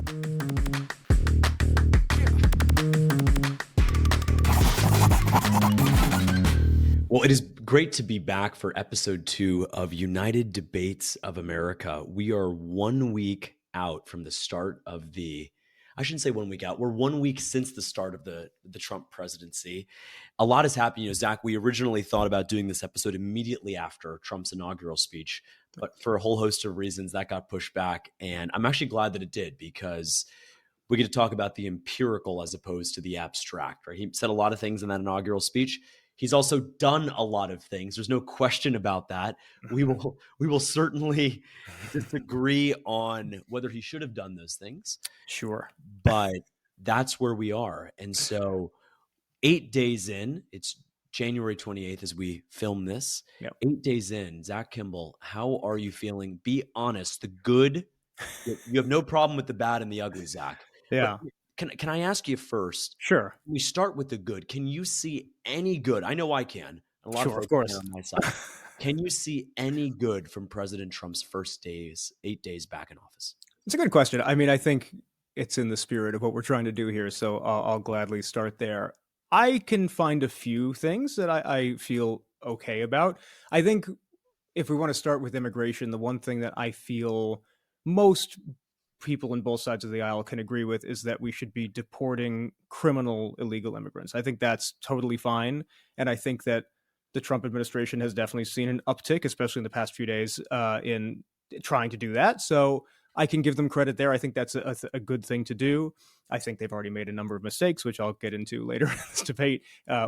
Well, it is great to be back for episode 2 of United Debates of America. We are 1 week out from the start of I shouldn't say 1 week out. We're 1 week since the start of the Trump presidency. A lot has happened. Zach, we originally thought about doing this episode immediately after Trump's inaugural speech, but for a whole host of reasons that got pushed back. And I'm actually glad that it did, because we get to talk about the empirical as opposed to the abstract, right? He said a lot of things in that inaugural speech. He's also done a lot of things. There's no question about that. We will certainly disagree on whether he should have done those things. Sure. But that's where we are. And so 8 days in, it's January 28th as we film this. Yep. 8 days in, Zach Kimball, how are you feeling? Be honest. The good, you have no problem with the bad and the ugly, Zach. Yeah. But can I ask you first? Sure. We start with the good. Can you see any good? I know I can. A lot Sure, of of course. folks can on my side. Can you see any good from President Trump's first 8 days back in office? It's a good question. I mean, I think it's in the spirit of what we're trying to do here, so I'll gladly start there. I can find a few things that I feel okay about. I think if we want to start with immigration, the one thing that I feel most people in both sides of the aisle can agree with is that we should be deporting criminal illegal immigrants. I think that's totally fine. And I think that the Trump administration has definitely seen an uptick, especially in the past few days, in trying to do that. So I can give them credit there. I think that's a good thing to do. I think they've already made a number of mistakes, which I'll get into later in this debate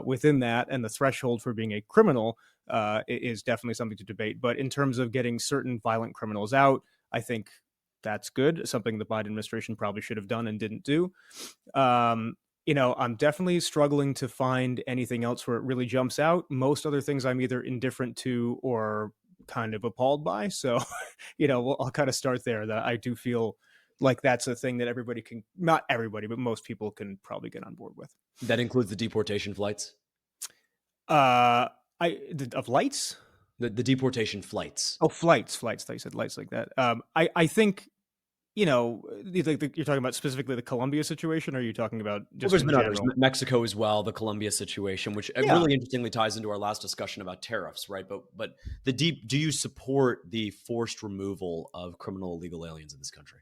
within that. And the threshold for being a criminal is definitely something to debate. But in terms of getting certain violent criminals out, I think that's good. Something the Biden administration probably should have done and didn't do. I'm definitely struggling to find anything else where it really jumps out. Most other things I'm either indifferent to or kind of appalled by. So, I'll kind of start there. That I do feel like that's a thing that everybody can, not everybody, but most people can probably get on board with. That includes the deportation flights? Of lights? The deportation flights. Oh, flights. I thought you said lights like that. I think, you're talking about specifically the Colombia situation, or are you talking about just there's in been general? others, Mexico as well, the Colombia situation, which really interestingly ties into our last discussion about tariffs, right? But do you support the forced removal of criminal illegal aliens in this country?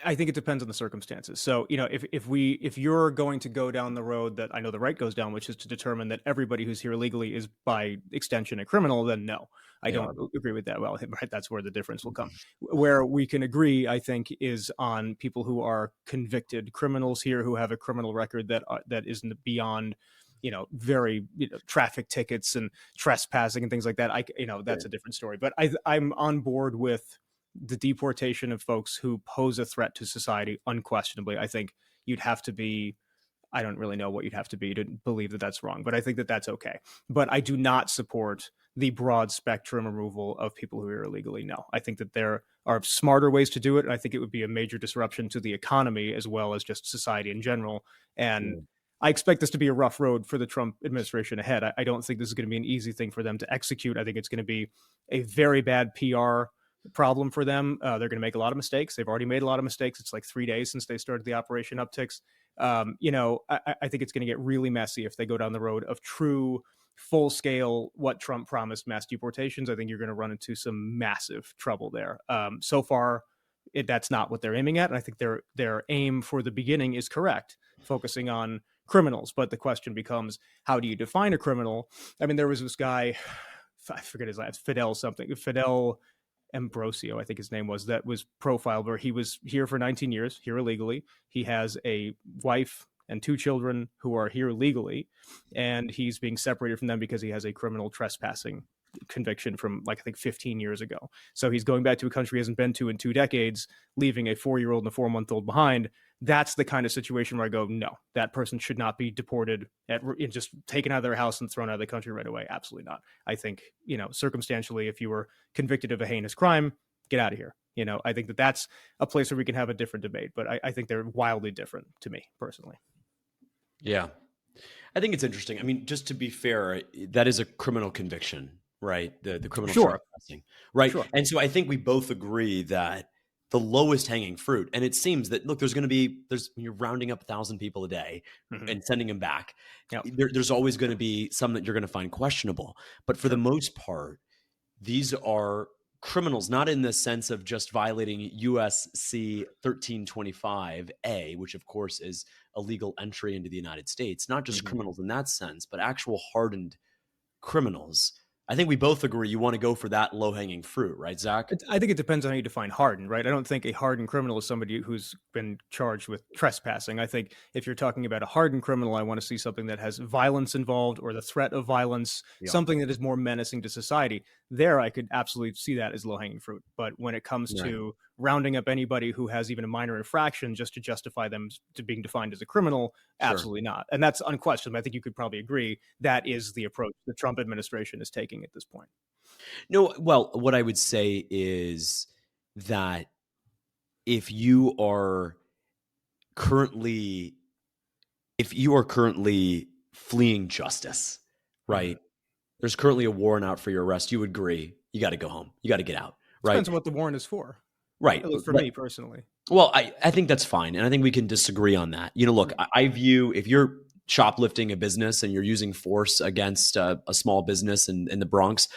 I think it depends on the circumstances. So, if you're going to go down the road that I know the right goes down, which is to determine that everybody who's here illegally is by extension a criminal, then no, I don't agree with that. Well, right, that's where the difference will come. Where we can agree, I think, is on people who are convicted criminals here who have a criminal record that isn't beyond, very traffic tickets and trespassing and things like that. That's a different story. But I'm on board with the deportation of folks who pose a threat to society. Unquestionably, I think you'd have to be, I don't really know what you'd have to be to believe that that's wrong, but I think that that's okay. But I do not support the broad spectrum removal of people who are illegally. No, I think that there are smarter ways to do it. And I think it would be a major disruption to the economy as well as just society in general. And I expect this to be a rough road for the Trump administration ahead. I don't think this is going to be an easy thing for them to execute. I think it's going to be a very bad PR problem for them. They're going to make a lot of mistakes. They've already made a lot of mistakes. It's like 3 days since they started the Operation Upticks. I think it's going to get really messy if they go down the road of true full scale, what Trump promised, mass deportations. I think you're going to run into some massive trouble there. So far, that's not what they're aiming at. And I think their aim for the beginning is correct, focusing on criminals. But the question becomes, how do you define a criminal? I mean, there was this guy, I forget his last, Fidel Ambrosio, I think his name was, that was profiled where he was here for 19 years, here illegally. He has a wife and 2 children who are here legally, and he's being separated from them because he has a criminal trespassing conviction from, I think 15 years ago. So he's going back to a country he hasn't been to in 2 decades, leaving a 4-year-old and a 4-month-old behind. That's the kind of situation where I go, no, that person should not be deported, just taken out of their house and thrown out of the country right away. Absolutely not. I think, circumstantially, if you were convicted of a heinous crime, get out of here. I think that's a place where we can have a different debate, but I think they're wildly different to me personally. Yeah. I think it's interesting. I mean, just to be fair, that is a criminal conviction, right? The criminal trespassing, right? Sure. And so I think we both agree that the lowest hanging fruit. And it seems that, look, you're rounding up 1,000 people a day Hmm. and sending them back. Yep. There's always going to be some that you're going to find questionable. But for the Sure. most part, these are criminals, not in the sense of just violating USC 1325A, which of course is illegal entry into the United States, not just Hmm. criminals in that sense, but actual hardened criminals. I think we both agree you want to go for that low hanging fruit, right, Zach? I think it depends on how you define hardened, right? I don't think a hardened criminal is somebody who's been charged with trespassing. I think if you're talking about a hardened criminal, I want to see something that has violence involved or the threat of violence, Yeah. something that is more menacing to society. There, I could absolutely see that as low hanging fruit. But when it comes Right. to rounding up anybody who has even a minor infraction just to justify them to being defined as a criminal, Sure. absolutely not. And that's unquestioned. I think you could probably agree that is the approach the Trump administration is taking at this point. No, well, what I would say is that if you are currently if you are currently fleeing justice, Hmm. right? There's currently a warrant out for your arrest. You would agree. You got to go home. You got to get out, right? Depends on what the warrant is for, Right. at least for me personally. Well, I think that's fine. And I think we can disagree on that. Look, I view if you're shoplifting a business and you're using force against a small business in the Bronx,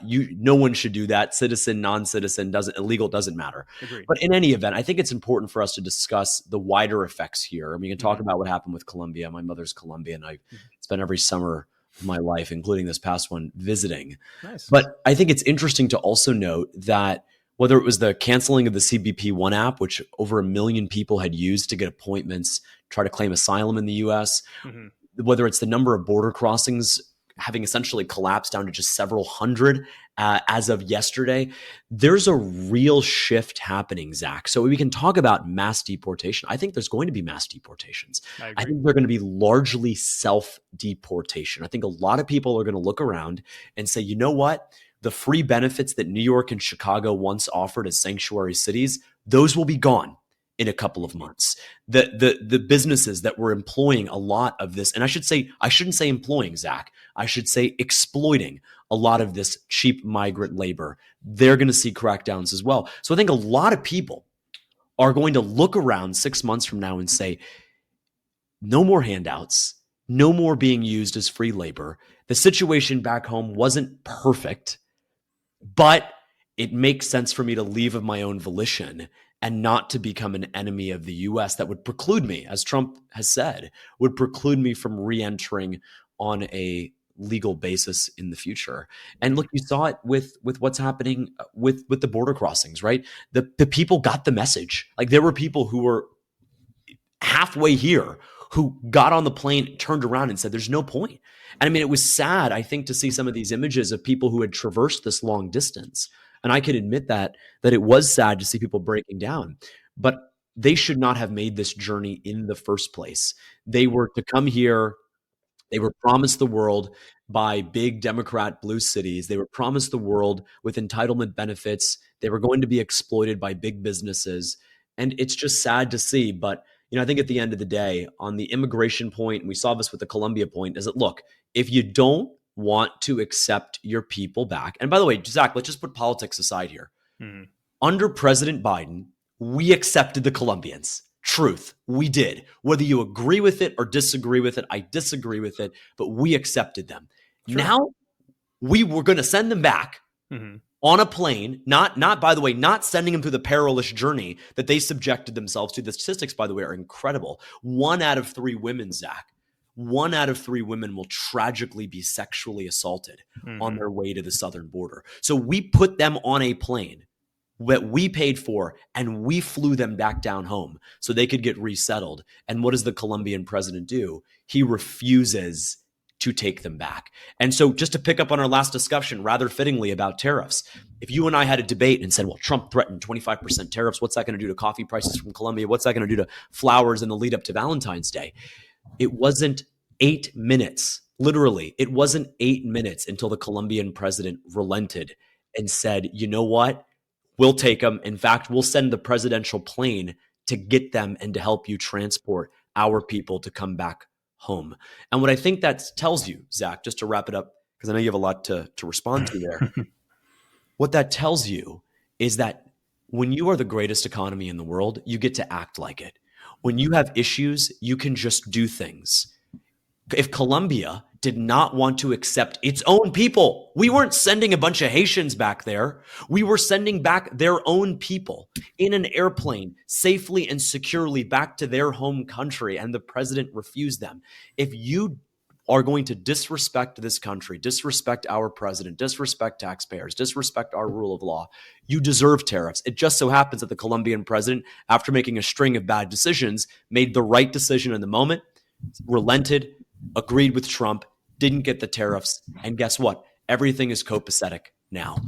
no one should do that. Citizen, non-citizen, illegal doesn't matter. Agreed. But in any event, I think it's important for us to discuss the wider effects here. And we can talk Hmm. about what happened with Colombia. My mother's Colombian. I Hmm. spent every summer of my life, including this past one, visiting. Nice. But I think it's interesting to also note that whether it was the canceling of the CBP One app, which over 1 million people had used to get appointments, try to claim asylum in the US, Hmm. whether it's the number of border crossings having essentially collapsed down to just several hundred as of yesterday, there's a real shift happening, Zach. So we can talk about mass deportation. I think there's going to be mass deportations. I I agree. think they're going to be largely self-deportation. I think a lot of people are going to look around and say, you know what? The free benefits that New York and Chicago once offered as sanctuary cities, those will be gone in a couple of months. The businesses that were employing a lot of this, and I shouldn't say employing, Zach. I should say exploiting a lot of this cheap migrant labor. They're going to see crackdowns as well. So I think a lot of people are going to look around 6 months from now and say, no more handouts, no more being used as free labor. The situation back home wasn't perfect, but it makes sense for me to leave of my own volition and not to become an enemy of the US that would preclude me, as Trump has said, would preclude me from re-entering on a legal basis in the future. And look, you saw it with what's happening with the border crossings, right? The people got the message. Like there were people who were halfway here who got on the plane, turned around and said, there's no point. And I mean, it was sad, I think, to see some of these images of people who had traversed this long distance. And I can admit that it was sad to see people breaking down, but they should not have made this journey in the first place. They were to come here. They were promised the world by big Democrat blue cities. They were promised the world with entitlement benefits. They were going to be exploited by big businesses. And it's just sad to see. But, I think at the end of the day, on the immigration point, and we saw this with the Colombia point, is that, look, if you don't want to accept your people back, and by the way, Zach, let's just put politics aside here. Hmm. Under President Biden, we accepted the Colombians. Truth, we did. Whether you agree with it or disagree with it, I disagree with it, but we accepted them. Sure. Now we were going to send them back Hmm. on a plane, not by the way, not sending them through the perilous journey that they subjected themselves to. The statistics, by the way, are incredible. 1 out of 3 women, Zach, 1 out of 3 women will tragically be sexually assaulted on Hmm. their way to the southern border. So we put them on a plane that we paid for and we flew them back down home so they could get resettled. And what does the Colombian president do? He refuses to take them back. And so just to pick up on our last discussion, rather fittingly about tariffs, if you and I had a debate and said, well, Trump threatened 25% tariffs, what's that going to do to coffee prices from Colombia? What's that going to do to flowers in the lead up to Valentine's Day? It wasn't 8 minutes. Literally, it wasn't 8 minutes until the Colombian president relented and said, you know what? We'll take them. In fact, we'll send the presidential plane to get them and to help you transport our people to come back home. And what I think that tells you, Zach, just to wrap it up, because I know you have a lot to respond to there. What that tells you is that When you are the greatest economy in the world, you get to act like it. When you have issues, you can just do things. If Colombia did not want to accept its own people, we weren't sending a bunch of Haitians back there. We were sending back their own people in an airplane safely and securely back to their home country, and the president refused them. If you are going to disrespect this country, disrespect our president, disrespect taxpayers, disrespect our rule of law, you deserve tariffs. It just so happens that the Colombian president, after making a string of bad decisions, made the right decision in the moment, relented, agreed with Trump, didn't get the tariffs, and guess what? Everything is copacetic now.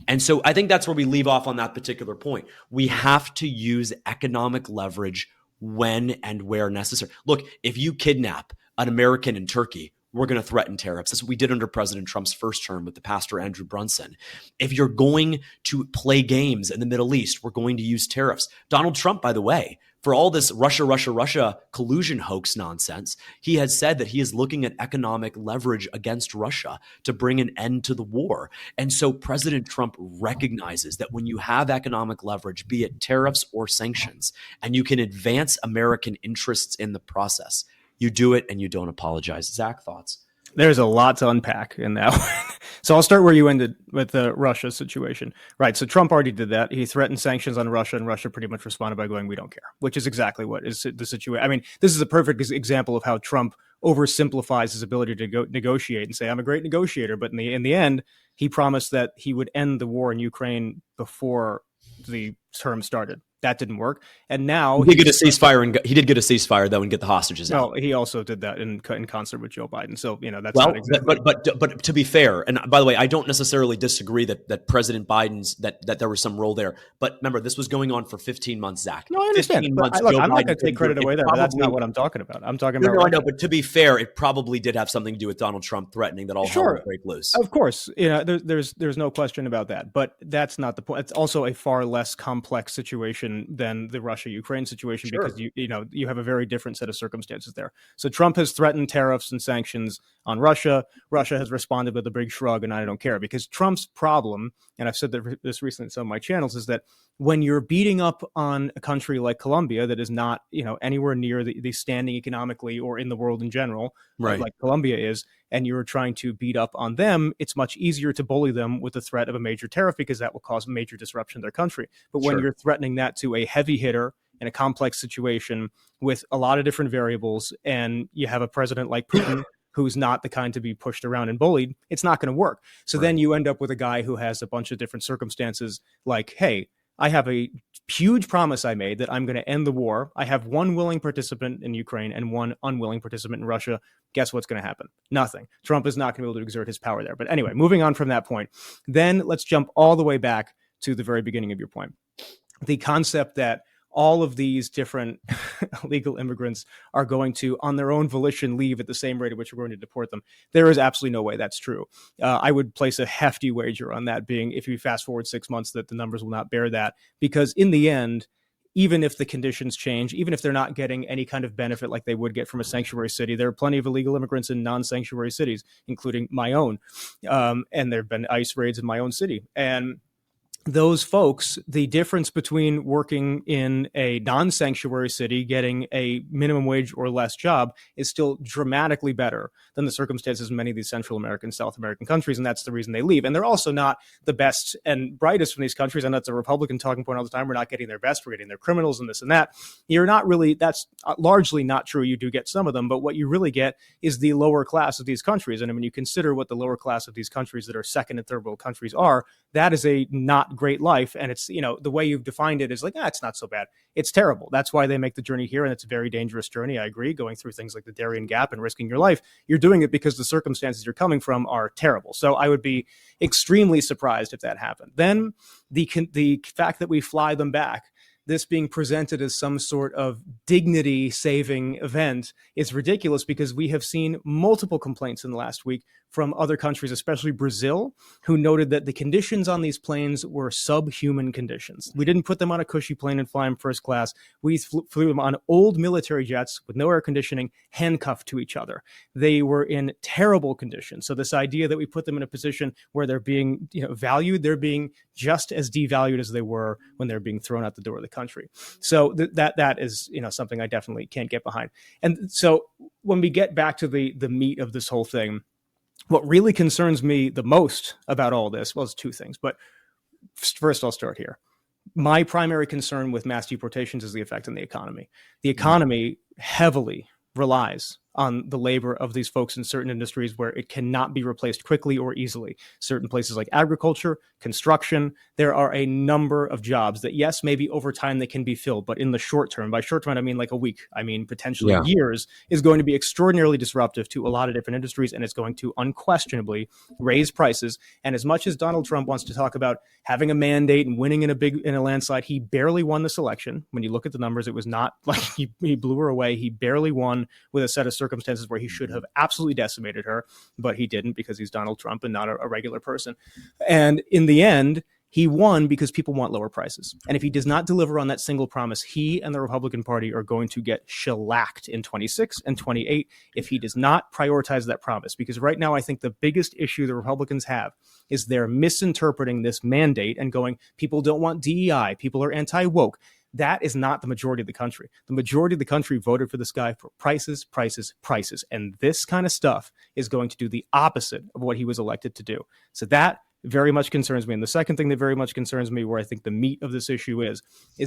And so I think that's where we leave off on that particular point. We have to use economic leverage when and where necessary. Look, if you kidnap an American in Turkey, we're going to threaten tariffs. That's what we did under President Trump's first term with the pastor Andrew Brunson. If you're going to play games in the Middle East, we're going to use tariffs. Donald Trump, by the way, for all this Russia collusion hoax nonsense, he has said that he is looking at economic leverage against Russia to bring an end to the war. And so President Trump recognizes that when you have economic leverage, be it tariffs or sanctions, and you can advance American interests in the process, you do it and you don't apologize. Zach, thoughts? There's a lot to unpack in that one. So I'll start where you ended with the Russia situation. Right. So Trump already did that. He threatened sanctions on Russia, and Russia pretty much responded by going, we don't care, which is exactly what is the situation. I mean, this is a perfect example of how Trump oversimplifies his ability to negotiate and say, I'm a great negotiator. But in the end, he promised that he would end the war in Ukraine before the term started. That didn't work. And now he did get a ceasefire, and he did get a ceasefire though, and get the hostages out. No, he also did that in concert with Joe Biden. So that's well, not exactly. But to be fair, and by the way, I don't necessarily disagree that President Biden's that there was some role there. But remember, this was going on for 15 months, Zach. No, I understand. But I'm not going to take credit away there. But that's not what I'm talking about. I'm talking about. No, I know. But to be fair, it probably did have something to do with Donald Trump threatening that all hell would break loose. Of course, there's no question about that. But that's not the point. It's also a far less complex situation than the Russia-Ukraine situation, because you have a very different set of circumstances there. So Trump has threatened tariffs and sanctions on Russia. Russia has responded with a big shrug, and I don't care. Because Trump's problem, and I've said this recently on some of my channels, is that when you're beating up on a country like Colombia that is not anywhere near the standing economically or in the world in general, right, like Colombia is, and you're trying to beat up on them, it's much easier to bully them with the threat of a major tariff, because that will cause major disruption in their country. But when you're threatening that to a heavy hitter in a complex situation with a lot of different variables, and you have a president like Putin who's not the kind to be pushed around and bullied, it's not going to work. So then you end up with a guy who has a bunch of different circumstances like, hey, I have a huge promise I made that I'm going to end the war. I have one willing participant in Ukraine and one unwilling participant in Russia. Guess what's going to happen? Nothing. Trump is not going to be able to exert his power there. But anyway, moving on from that point, then let's jump all the way back to the very beginning of your point. The concept that all of these different illegal immigrants are going to, on their own volition, leave at the same rate at which we're going to deport them. There is absolutely no way that's true. I would place a hefty wager on that being, if you fast forward 6 months, that the numbers will not bear that. Because in the end, even if the conditions change, even if they're not getting any kind of benefit like they would get from a sanctuary city, there are plenty of illegal immigrants in non-sanctuary cities, including my own. And there have been ICE raids in my own city. And those folks, the difference between working in a non-sanctuary city, getting a minimum wage or less job, is still dramatically better than the circumstances in many of these Central American, South American countries. And that's the reason they leave. And they're also not the best and brightest from these countries. And that's a Republican talking point all the time. We're not getting their best. We're getting their criminals and this and that. You're not really, that's largely not true. You do get some of them. But what you really get is the lower class of these countries. And when you consider what the lower class of these countries that are second and third world countries are, that is a not great life. And it's, the way you've defined it is like, it's not so bad. It's terrible. That's why they make the journey here. And it's a very dangerous journey. I agree. Going through things like the Darien Gap and risking your life, you're doing it because the circumstances you're coming from are terrible. So I would be extremely surprised if that happened. Then the fact that we fly them back, this being presented as some sort of dignity-saving event, is ridiculous, because we have seen multiple complaints in the last week from other countries, especially Brazil, who noted that the conditions on these planes were subhuman conditions. We didn't put them on a cushy plane and fly them first class. We flew them on old military jets with no air conditioning, handcuffed to each other. They were in terrible conditions. So this idea that we put them in a position where they're being valued, they're being just as devalued as they were when they're being thrown out the door of the country. So that is something I definitely can't get behind. And so when we get back to the meat of this whole thing, what really concerns me the most about all this, well, it's two things. But first, I'll start here. My primary concern with mass deportations is the effect on the economy. The economy heavily relies on the labor of these folks in certain industries where it cannot be replaced quickly or easily. Certain places like agriculture, construction, there are a number of jobs that, yes, maybe over time they can be filled, but in the short term, by short term, I mean like a week, I mean potentially years, is going to be extraordinarily disruptive to a lot of different industries, and it's going to unquestionably raise prices. And as much as Donald Trump wants to talk about having a mandate and winning in a landslide, he barely won this election. When you look at the numbers, it was not like he blew her away. He barely won with a set of circumstances where he should have absolutely decimated her, but he didn't because he's Donald Trump and not a regular person. And in the end, he won because people want lower prices. And if he does not deliver on that single promise, he and the Republican Party are going to get shellacked in 26 and 28 if he does not prioritize that promise. Because right now, I think the biggest issue the Republicans have is they're misinterpreting this mandate and going, people don't want DEI, people are anti-woke. That is not the majority of the country. The majority of the country voted for this guy for prices, prices, prices. And this kind of stuff is going to do the opposite of what he was elected to do. So that very much concerns me. And the second thing that very much concerns me, where I think the meat of this issue is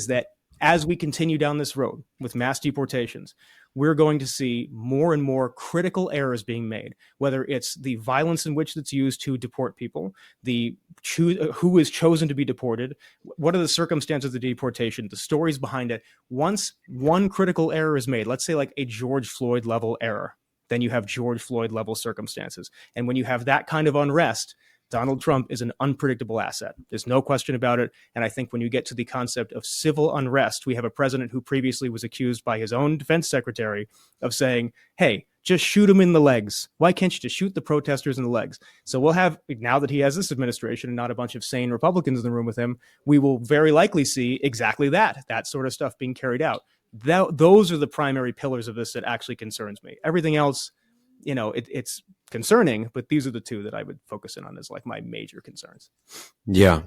that as we continue down this road with mass deportations, we're going to see more and more critical errors being made, whether it's the violence in which it's used to deport people, who is chosen to be deported, what are the circumstances of the deportation, the stories behind it. Once one critical error is made, let's say like a George Floyd level error, then you have George Floyd level circumstances. And when you have that kind of unrest, Donald Trump is an unpredictable asset. There's no question about it. And I think when you get to the concept of civil unrest, we have a president who previously was accused by his own defense secretary of saying, hey, just shoot him in the legs. Why can't you just shoot the protesters in the legs? So we'll have, now that he has this administration and not a bunch of sane Republicans in the room with him, we will very likely see exactly that sort of stuff being carried out. Those are the primary pillars of this that actually concerns me. Everything else, it's concerning, but these are the two that I would focus in on as like my major concerns. Yeah.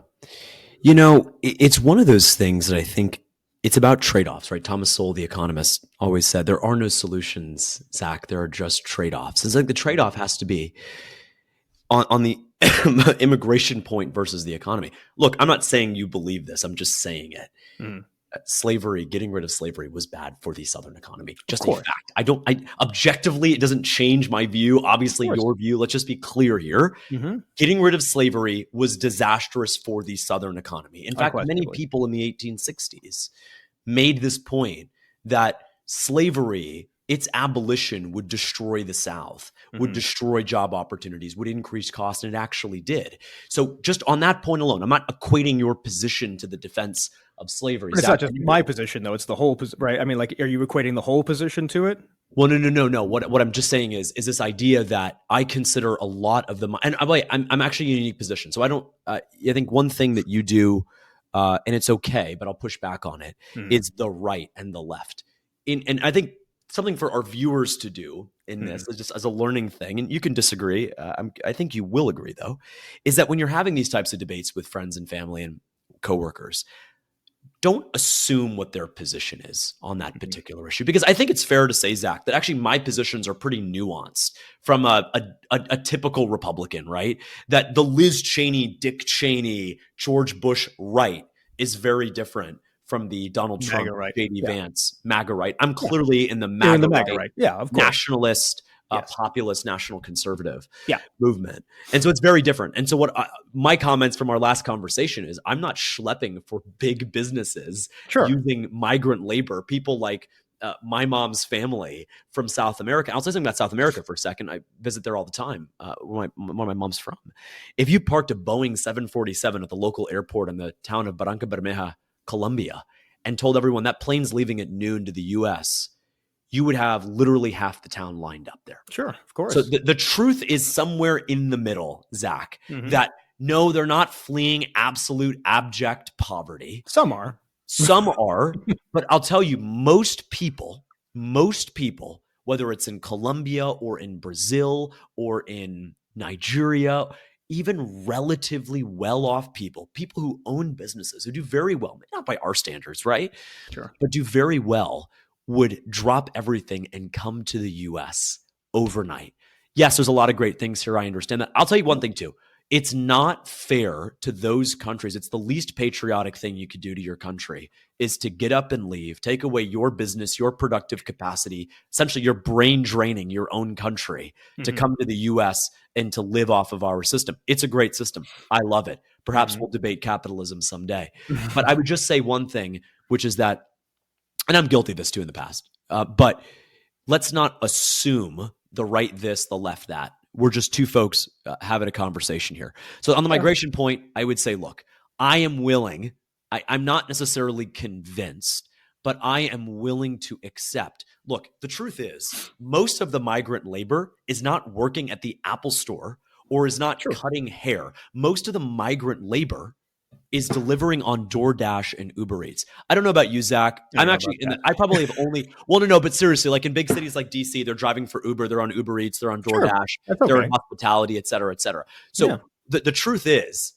It's one of those things that I think it's about trade-offs, right? Thomas Sowell, the economist, always said there are no solutions, Zach. There are just trade-offs. It's like the trade-off has to be on the immigration point versus the economy. Look, I'm not saying you believe this. I'm just saying it. Slavery, getting rid of slavery was bad for the Southern economy. Just a fact. Objectively, it doesn't change my view. Obviously, your view. Let's just be clear here. Getting rid of slavery was disastrous for the Southern economy. In fact, many people in the 1860s made this point that slavery, its abolition, would destroy the South, would destroy job opportunities, would increase costs, and it actually did. So just on that point alone, I'm not equating your position to the defense of slavery. But it's not just my position, though. It's the whole position, right? I mean, like, are you equating the whole position to it? Well, no. What I'm just saying is this idea that I consider a lot of I'm actually in a unique position. So I don't, I think one thing that you do, and it's okay, but I'll push back on it, is the right and the left. And I think something for our viewers to do in this, just as a learning thing, and you can disagree, I think you will agree though, is that when you're having these types of debates with friends and family and coworkers, don't assume what their position is on that particular issue. Because I think it's fair to say, Zach, that actually my positions are pretty nuanced from a typical Republican, right? That the Liz Cheney, Dick Cheney, George Bush right is very different from the Donald Trump, J.D. Vance, MAGA right. I'm clearly in the MAGA right. Yeah, of course. Nationalist, populist, national conservative movement. And so it's very different. And so what my comments from our last conversation is, I'm not schlepping for big businesses using migrant labor, people like my mom's family from South America. I'll say something about South America for a second. I visit there all the time, where my mom's from. If you parked a Boeing 747 at the local airport in the town of Barranca Bermeja, Colombia, and told everyone that plane's leaving at noon to the U.S., you would have literally half the town lined up there. Sure, of So course. the truth is somewhere in the middle, Zach, Mm-hmm. that no, they're not fleeing absolute abject poverty. Some are. Some are, but I'll tell you, most people, whether it's in Colombia or in Brazil or in Nigeria, even relatively well-off people who own businesses, who do very well, not by our standards, right? Sure. But do very well, would drop everything and come to the US overnight. Yes, there's a lot of great things here. I understand that. I'll tell you one thing too. It's not fair to those countries. It's the least patriotic thing you could do to your country is to get up and leave, take away your business, your productive capacity, essentially your brain draining your own country to come to the US and to live off of our system. It's a great system. I love it. Perhaps we'll debate capitalism someday. But I would just say one thing, which is that, and I'm guilty of this too in the past, but let's not assume the right this, the left that. We're just two folks having a conversation here. So on the migration point, I would say, look, I am willing, I'm not necessarily convinced, but I am willing to accept. Look, the truth is, most of the migrant labor is not working at the Apple store or is not cutting hair. Most of the migrant labor is delivering on DoorDash and Uber Eats. I don't know about you, Zach. I'm actually I probably have only, well, no, but seriously, like in big cities like DC, they're driving for Uber, they're on Uber Eats, they're on DoorDash, they're in hospitality, et cetera, et cetera. So the truth is,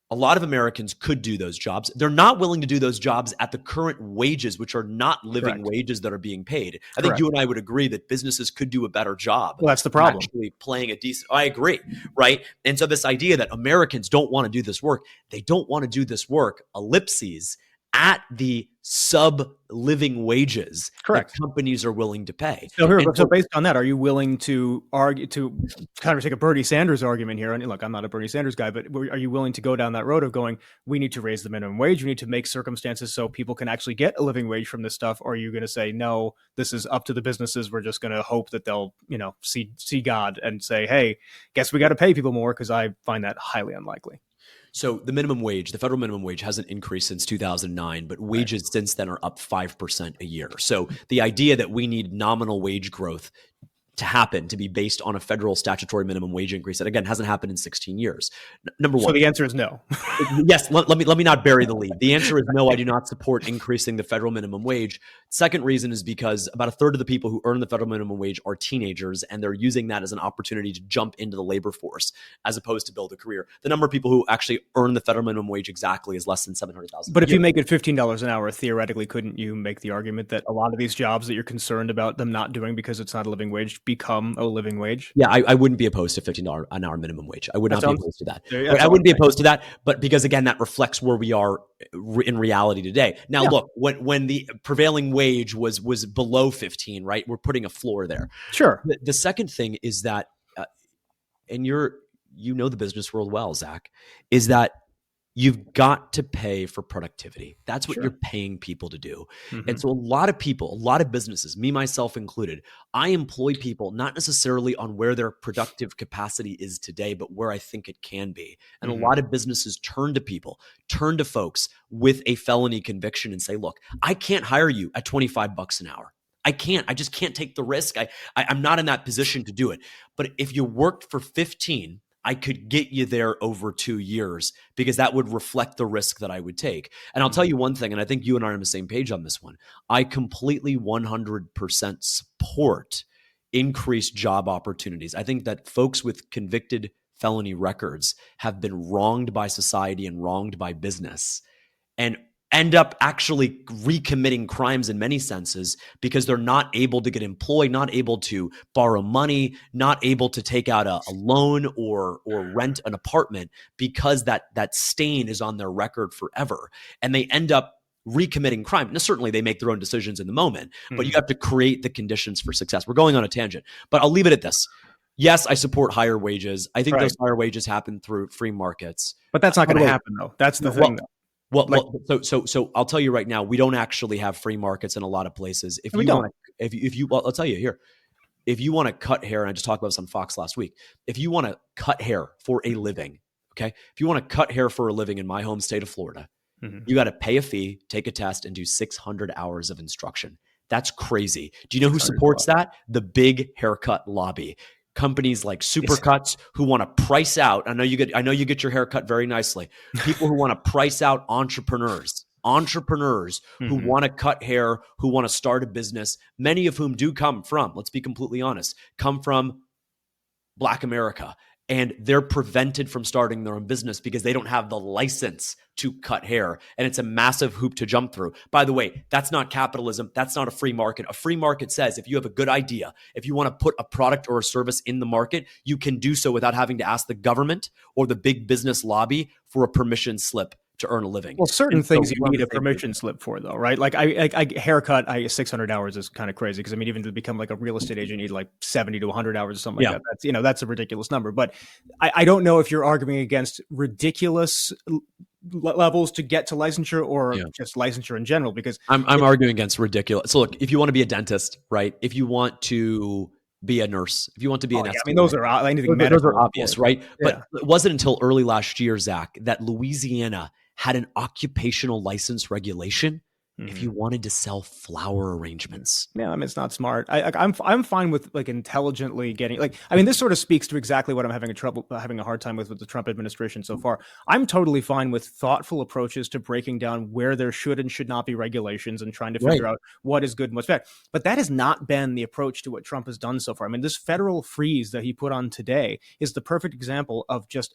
a lot of Americans could do those jobs. They're not willing to do those jobs at the current wages, which are not living wages that are being paid. I think you and I would agree that businesses could do a better job. Well, that's the problem. Actually playing a decent, I agree, right? And so this idea that Americans don't want to do this work, they don't want to do this work, ellipses, at the sub-living wages that companies are willing to pay. So based on that, are you willing to argue, to kind of take a Bernie Sanders argument here? And look, I'm not a Bernie Sanders guy, but are you willing to go down that road of going, we need to raise the minimum wage, we need to make circumstances so people can actually get a living wage from this stuff? Or are you going to say, no, this is up to the businesses, we're just going to hope that they'll, see God and say, hey, guess we got to pay people more? Because I find that highly unlikely. So the minimum wage, the federal minimum wage hasn't increased since 2009, but wages since then are up 5% a year. So the idea that we need nominal wage growth to happen, to be based on a federal statutory minimum wage increase that, again, hasn't happened in 16 years. Number one. So the answer is no. Yes, let me not bury the lead. The answer is no, I do not support increasing the federal minimum wage. Second reason is because about a third of the people who earn the federal minimum wage are teenagers, and they're using that as an opportunity to jump into the labor force as opposed to build a career. The number of people who actually earn the federal minimum wage exactly is less than 700,000. But if you make it $15 an hour, theoretically, couldn't you make the argument that a lot of these jobs that you're concerned about them not doing because it's not a living wage become a living wage? Yeah, I wouldn't be opposed to $15 an hour minimum wage. I would not be opposed to that. I wouldn't be opposed to that, but because, again, that reflects where we are in reality today. Now, look, when the prevailing wage was below 15, right? We're putting a floor there. Sure. The second thing is that, and you know the business world well, Zach, is that you've got to pay for productivity. That's what you're paying people to do. And so a lot of people, a lot of businesses, me, myself included, I employ people not necessarily on where their productive capacity is today, but where I think it can be. And a lot of businesses turn to folks with a felony conviction and say, look, I can't hire you at $25 an hour. I just can't take the risk. I'm not in that position to do it. But if you worked for 15, I could get you there over 2 years because that would reflect the risk that I would take. And I'll tell you one thing, and I think you and I are on the same page on this one. I completely 100% support increased job opportunities. I think that folks with convicted felony records have been wronged by society and wronged by business and end up actually recommitting crimes in many senses because they're not able to get employed, not able to borrow money, not able to take out a loan or rent an apartment because that stain is on their record forever. And they end up recommitting crime. Now, certainly they make their own decisions in the moment, but you have to create the conditions for success. We're going on a tangent, but I'll leave it at this. Yes, I support higher wages. I think those higher wages happen through free markets. But that's not going to happen, though. That's the thing, though. So I'll tell you right now, we don't actually have free markets in a lot of places. I'll tell you here, if you want to cut hair, and I just talked about this on Fox last week, if you want to cut hair for a living, okay, if you want to cut hair for a living in my home state of Florida, you got to pay a fee, take a test, and do 600 hours of instruction. That's crazy. Do you know who 600 is a supports lot. that? The big haircut lobby. Companies like Supercuts who want to price out. I know you get your haircut very nicely. People who want to price out entrepreneurs who Mhm. want to cut hair, who want to start a business, many of whom do come from, let's be completely honest, come from Black America. And they're prevented from starting their own business because they don't have the license to cut hair. And it's a massive hoop to jump through. By the way, that's not capitalism. That's not a free market. A free market says if you have a good idea, if you want to put a product or a service in the market, you can do so without having to ask the government or the big business lobby for a permission slip to earn a living. Well, certain And so things you we're on need the a same page. permission slip for, though, right? Like haircut, 600 hours is kind of crazy because I mean, even to become like a real estate agent, you need like 70 to 100 hours or something like Yeah. that. That's a ridiculous number. But I don't know if you're arguing against ridiculous levels to get to licensure or Yeah. just licensure in general, because I'm arguing against ridiculous. So look, if you want to be a dentist, right? If you want to be a nurse, if you want to be oh an yeah, I mean SDA, those are anything those are medical, of obvious, course. right? Yeah. But it wasn't until early last year, Zach, that Louisiana had an occupational license regulation if Mhm. you wanted to sell flower arrangements. Yeah, I mean, it's not smart. I'm fine with like intelligently getting like. I mean, this sort of speaks to exactly what I'm having a hard time with the Trump administration so far. I'm totally fine with thoughtful approaches to breaking down where there should and should not be regulations and trying to Right. figure out what is good and what's bad. But that has not been the approach to what Trump has done so far. I mean, this federal freeze that he put on today is the perfect example of just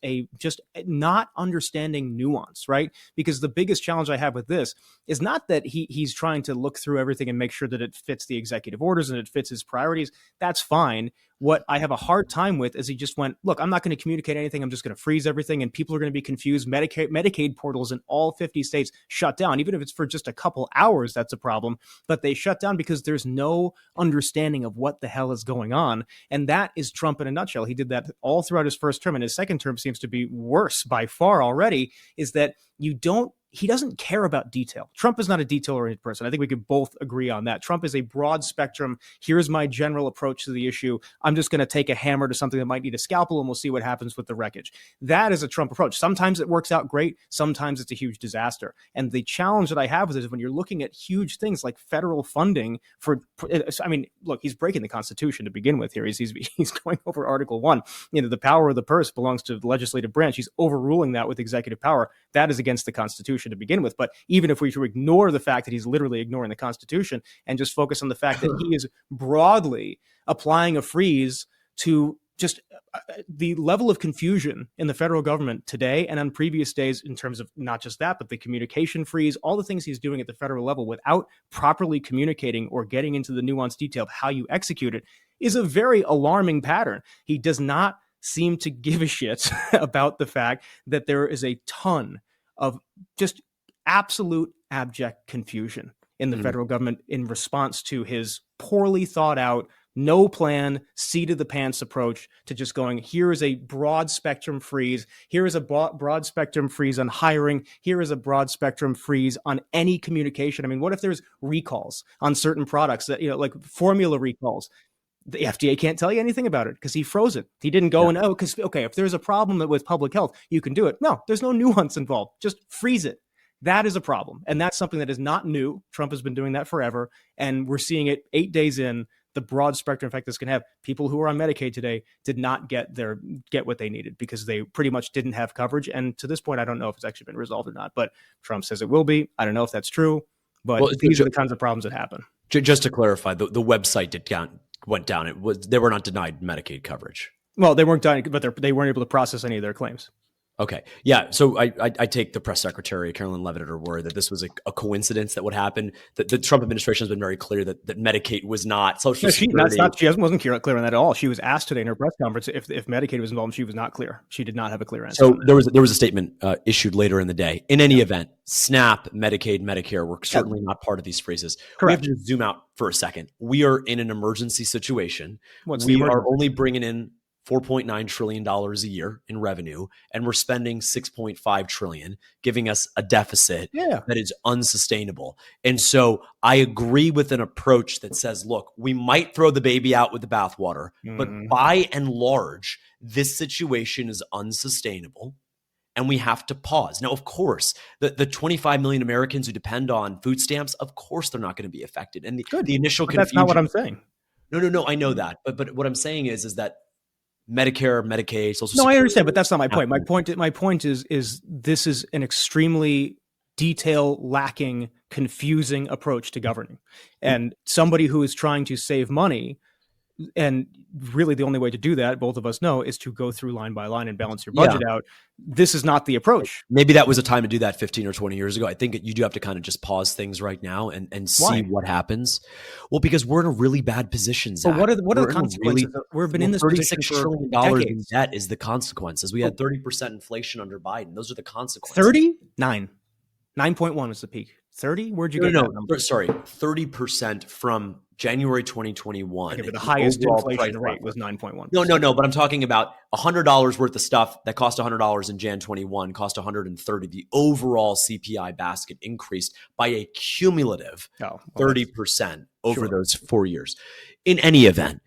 not understanding nuance, right? Because the biggest challenge I have with this is not that he's trying to look through everything and make sure that it fits the executive orders and it fits his priorities. That's fine. What I have a hard time with is he just went, look, I'm not going to communicate anything. I'm just going to freeze everything and people are going to be confused. Medicaid portals in all 50 states shut down. Even if it's for just a couple hours, that's a problem. But they shut down because there's no understanding of what the hell is going on. And that is Trump in a nutshell. He did that all throughout his first term. And his second term seems to be worse by far already, is that he doesn't care about detail. Trump is not a detail-oriented person. I think we could both agree on that. Trump is a broad spectrum. Here's my general approach to the issue. I'm just going to take a hammer to something that might need a scalpel, and we'll see what happens with the wreckage. That is a Trump approach. Sometimes it works out great. Sometimes it's a huge disaster. And the challenge that I have with it is when you're looking at huge things like federal funding for, I mean, look, he's breaking the Constitution to begin with here. He's going over Article 1. The power of the purse belongs to the legislative branch. He's overruling that with executive power. That is against the Constitution to begin with. But even if we should ignore the fact that he's literally ignoring the Constitution and just focus on the fact that he is broadly applying a freeze to just the level of confusion in the federal government today and on previous days in terms of not just that, but the communication freeze, all the things he's doing at the federal level without properly communicating or getting into the nuanced detail of how you execute it is a very alarming pattern. He does not seem to give a shit about the fact that there is a ton of just absolute abject confusion in the federal government in response to his poorly thought out, no plan, seat of the pants approach to just going, here is a broad spectrum freeze. Here is a broad spectrum freeze on hiring. Here is a broad spectrum freeze on any communication. I mean, what if there's recalls on certain products that, like formula recalls? The FDA can't tell you anything about it because he froze it. He didn't go because, okay, if there's a problem with public health, you can do it. No, there's no nuance involved. Just freeze it. That is a problem. And that's something that is not new. Trump has been doing that forever. And we're seeing it 8 days in, the broad spectrum effect this can have. People who are on Medicaid today did not get what they needed because they pretty much didn't have coverage. And to this point, I don't know if it's actually been resolved or not, but Trump says it will be. I don't know if that's true, but these are the kinds of problems that happen. Just to clarify, the website went down. They were not denied Medicaid coverage. Well, they weren't done, but they weren't able to process any of their claims. Okay. Yeah. So I take the press secretary, Carolyn Levitt, at her word that this was a coincidence that would happen. That the Trump administration has been very clear that Medicaid was not Social Security. She wasn't clear on that at all. She was asked today in her press conference if Medicaid was involved, and she was not clear. She did not have a clear answer. So there was a statement issued later in the day. In any event, SNAP, Medicaid, Medicare were certainly not part of these phrases. Correct. We have to zoom out for a second. We are in an emergency situation. What's we are only bringing in $4.9 trillion a year in revenue, and we're spending $6.5 trillion, giving us a deficit that is unsustainable. And so I agree with an approach that says, look, we might throw the baby out with the bathwater, but by and large, this situation is unsustainable. and we have to pause. Now, of course, the 25 million Americans who depend on food stamps, of course, they're not going to be affected. And Good. the initial But that's not what confusion. I'm saying. No, I know that. But what I'm saying is that Medicare, Medicaid, Social No, Security. I understand, but that's not my point. My point is this is an extremely detail lacking, confusing approach to governing. And somebody who is trying to save money, and really the only way to do that, both of us know, is to go through line by line and balance your budget out. This is not the approach. Maybe that was a time to do that 15 or 20 years ago. I think you do have to kind of just pause things right now and see what happens. Well, because we're in a really bad position, Zach. But what are the consequences? We've been in this position for $36 trillion decades. in debt is the consequences. We had 30% inflation under Biden. Those are the consequences. 39. 9.1 was the peak. 30? Where'd you get that number? Sorry, 30% from January 2021. Okay, but the highest inflation rate was 9.1. No, but I'm talking about $100 worth of stuff that cost $100 in Jan 21, cost $130. The overall CPI basket increased by a cumulative 30% over those 4 years. In any event,